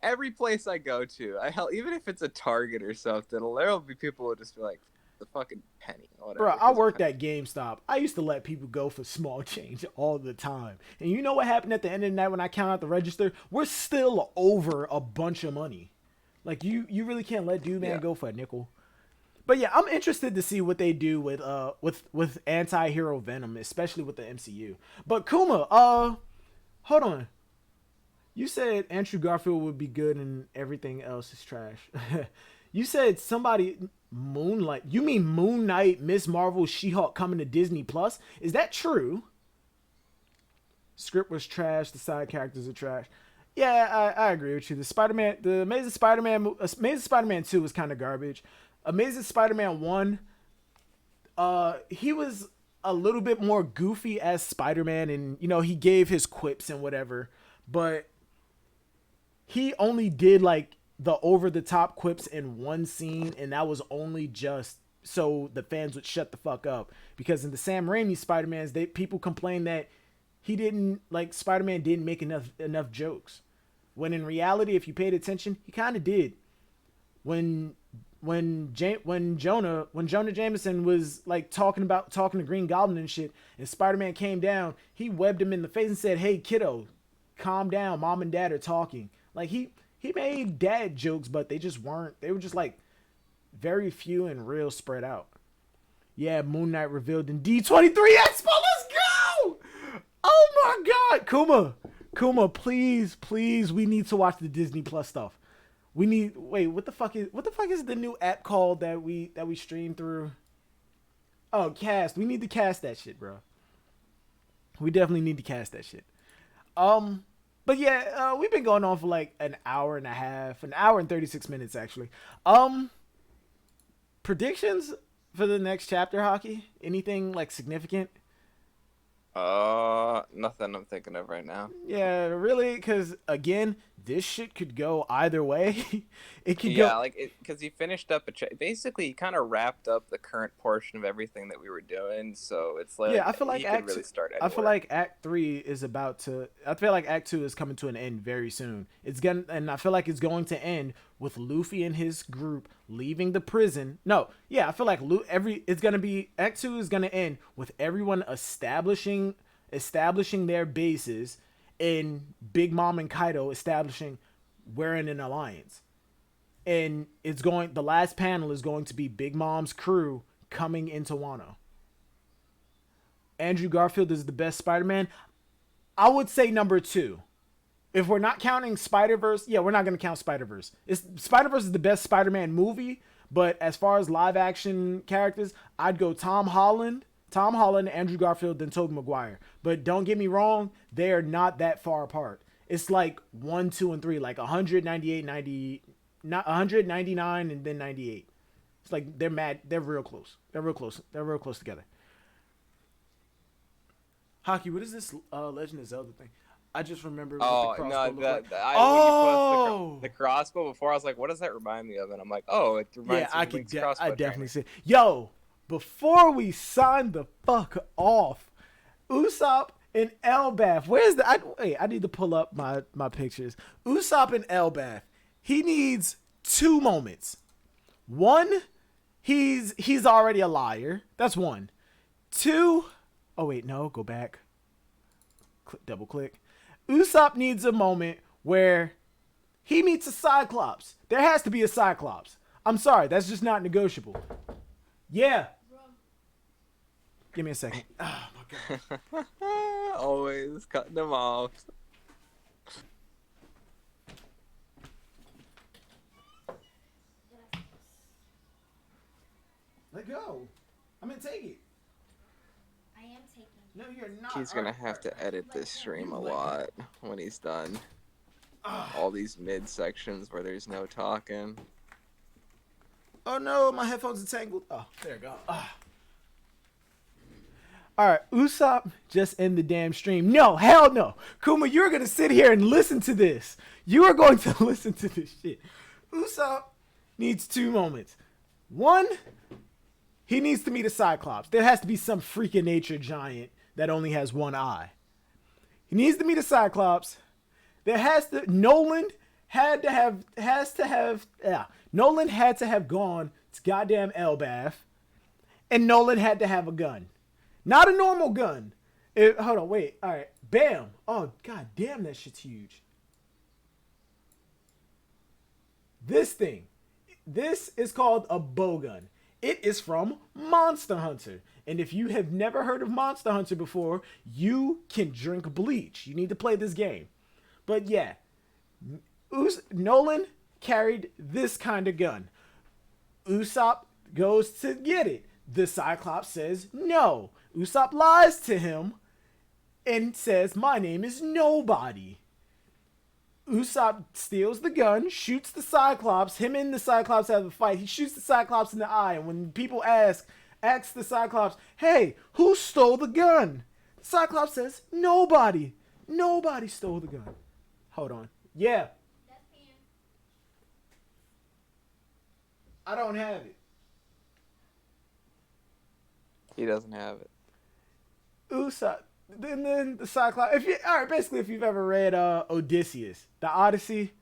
every place I go to, even if it's a Target or something, there'll be people who just be like, the fucking penny or whatever. Bro, I worked at GameStop. I used to let people go for small change all the time. And you know what happened at the end of the night when I count out the register? We're still over a bunch of money. Like, you really can't let Dude Man go for a nickel. But yeah, I'm interested to see what they do with anti-hero Venom, especially with the MCU. But Kuma, hold on. You said Andrew Garfield would be good and everything else is trash. You said Moonlight. You mean Moon Knight, Miss Marvel, She-Hulk coming to Disney Plus? Is that true? Script was trash. The side characters are trash. Yeah, I agree with you. The Amazing Spider-Man 2 was kind of garbage. Amazing Spider-Man 1, he was a little bit more goofy as Spider-Man, and you know, he gave his quips and whatever. But he only did like the over the top quips in one scene, and that was only just so the fans would shut the fuck up. Because in the Sam Raimi Spider-Mans, people complain that he didn't like Spider-Man didn't make enough jokes. When in reality, if you paid attention, he kind of did. When Jonah Jameson was like talking to Green Goblin and shit, and Spider-Man came down, he webbed him in the face and said, "Hey kiddo, calm down. Mom and Dad are talking." Like he made dad jokes, but they just weren't. They were just like very few and real spread out. Yeah, Moon Knight revealed in D23 Expo. Let's go! Oh my God, Kuma, please, we need to watch the Disney Plus stuff. What the fuck is the new app called that we stream through? Oh, Cast. We need to cast that shit, bro. We definitely need to cast that shit. But yeah, we've been going on for like an hour and a half, an hour and 36 minutes actually. Predictions for the next chapter, Hockey? Anything like significant? Nothing I'm thinking of right now. Yeah, really, because again, this shit could go either way. It could Yeah, go. like because he finished up basically he kind of wrapped up the current portion of everything that we were doing. So it's like Yeah, I feel like he could really start I feel anywhere. like Act 3 is about to. I feel like Act 2 is coming to an end very soon. And I feel like it's going to end with Luffy and his group leaving the prison. No, yeah, I feel like it's gonna be Act 2 is gonna end with everyone establishing their bases, and Big Mom and Kaido establishing we're in an alliance. And the last panel is going to be Big Mom's crew coming into Wano. Andrew Garfield is the best Spider-Man. I would say number 2. If we're not counting Spider-Verse, yeah, we're not going to count Spider-Verse. Spider-Verse is the best Spider-Man movie, but as far as live action characters, I'd go Tom Holland, Andrew Garfield, then Tobey Maguire. But don't get me wrong, they are not that far apart. It's like 1, 2, and 3, like 199 and then 98. It's like they're real close. They're real close together. Hockey, what is this Legend of Zelda thing? I just remember what the crossbow looked like. When you put the crossbow before, I was like, what does that remind me of? And I'm like, oh, it reminds me of Link's crossbow. I definitely see. Yo, before we sign the fuck off, Usopp and Elbaf. Where's the? I need to pull up my pictures. Usopp and Elbaf. He needs 2 moments. 1, he's already a liar. That's 1. 2. Oh wait, no, go back. Double click. Usopp needs a moment where he meets a Cyclops. There has to be a Cyclops. I'm sorry, that's just not negotiable. Yeah. Give me a second. Oh my God. Always cutting them off. Let go. I'm gonna take it. I am taking. No, you're not. He's gonna have to edit this stream a lot when he's done. All these mid sections where there's no talking. Oh no, my headphones are tangled. Oh, there we go. Alright, Usopp just end the damn stream. No, hell no. Kuma, you're gonna sit here and listen to this. You are going to listen to this shit. Usopp needs 2 moments. 1, he needs to meet a Cyclops. There has to be some freak of nature giant that only has 1 eye. He needs to meet a Cyclops. Nolan had to have gone to goddamn Elbaf, and Nolan had to have a gun. Not a normal gun. Hold on, wait. All right. Bam. Oh, god damn, that shit's huge. This thing. This is called a bowgun. It is from Monster Hunter. And if you have never heard of Monster Hunter before, you can drink bleach. You need to play this game. But yeah, Nolan carried this kind of gun. Usopp goes to get it. The Cyclops says no. Usopp lies to him and says, my name is Nobody. Usopp steals the gun, shoots the Cyclops. Him and the Cyclops have a fight. He shoots the Cyclops in the eye. And when people ask the Cyclops, hey, who stole the gun? The Cyclops says, nobody. Nobody stole the gun. Hold on. Yeah. That's I don't have it. He doesn't have it. Usopp. Then the Cyclops. Basically, if you've ever read Odysseus, the Odyssey,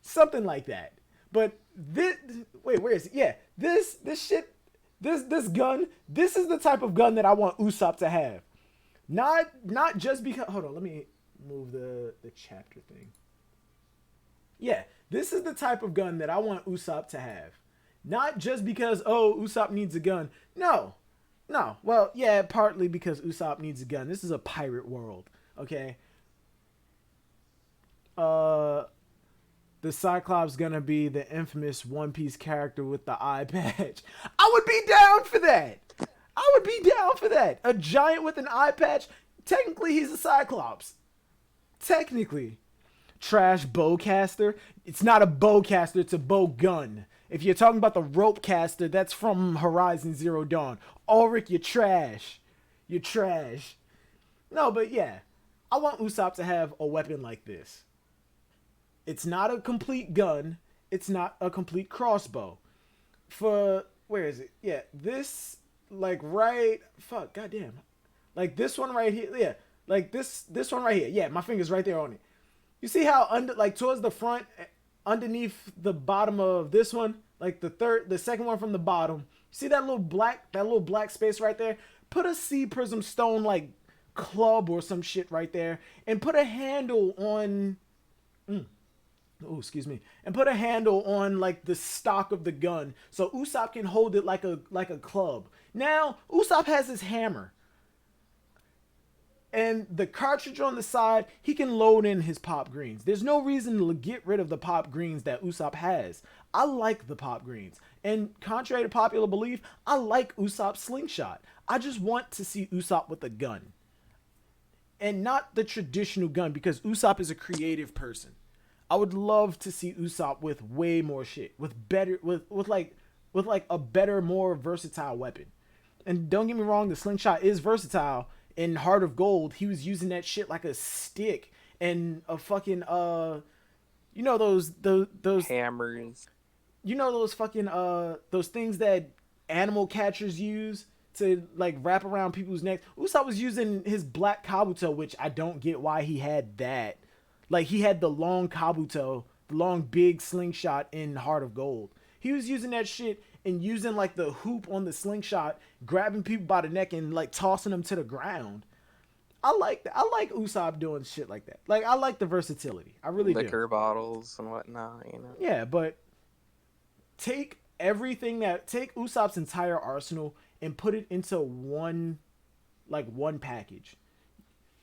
something like that. But this, wait, where is it? Yeah, this gun. This is the type of gun that I want Usopp to have. Not just because. Hold on, let me move the chapter thing. Yeah, this is the type of gun that I want Usopp to have. Not just because Usopp needs a gun. No. Well, yeah, partly because Usopp needs a gun. This is a pirate world, okay? The Cyclops gonna be the infamous One Piece character with the eye patch. I would be down for that. A giant with an eye patch. Technically, he's a Cyclops. Technically. Trash bowcaster. It's not a bowcaster, it's a bow gun. If you're talking about the rope caster, that's from Horizon Zero Dawn. Ulrich, you're trash. You're trash. No, but yeah. I want Usopp to have a weapon like this. It's not a complete gun. It's not a complete crossbow. Where is it? Yeah, this, like, right... Fuck, goddamn. Like, this one right here. Yeah, like, this one right here. Yeah, my finger's right there on it. You see how, towards the front... underneath the bottom of this one, like the second one from the bottom, see that little black space right there? Put a sea prism stone like club or some shit right there, and put a handle on. And put a handle on like the stock of the gun, so Usopp can hold it like a club. Now Usopp has his hammer. And the cartridge on the side, he can load in his pop greens. There's no reason to get rid of the pop greens that Usopp has. I like the pop greens. And contrary to popular belief, I like Usopp's slingshot. I just want to see Usopp with a gun. And not the traditional gun, because Usopp is a creative person. I would love to see Usopp with way more shit. With a better, more versatile weapon. And don't get me wrong, the slingshot is versatile. In Heart of Gold, he was using that shit like a stick and a fucking those hammers. You know those fucking those things that animal catchers use to like wrap around people's necks. Usopp was using his black kabuto, which I don't get why he had that. Like he had the long kabuto, the long big slingshot in Heart of Gold. He was using that shit and using like the hoop on the slingshot, grabbing people by the neck and like tossing them to the ground. I like that. I like Usopp doing shit like that. Like I like the versatility. I really do. Liquor bottles and whatnot, you know. Yeah, but take Usopp's entire arsenal and put it into one package.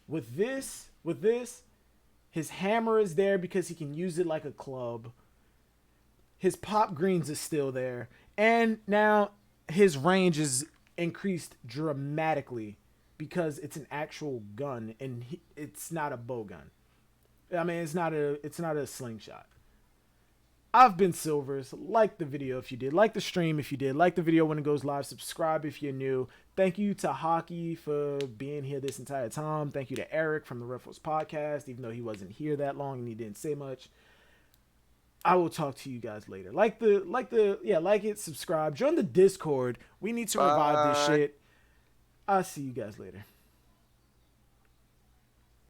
With this, his hammer is there because he can use it like a club. His pop greens is still there. And now his range is increased dramatically because it's an actual gun and it's not a bow gun. I mean, it's not a slingshot. I've been Silvers. Like the video if you did. Like the stream if you did. Like the video when it goes live. Subscribe if you're new. Thank you to Hockey for being here this entire time. Thank you to Eric from the Riffles podcast, even though he wasn't here that long and he didn't say much. I will talk to you guys later. Like it, subscribe, join the Discord. We need to revive this shit. I'll see you guys later.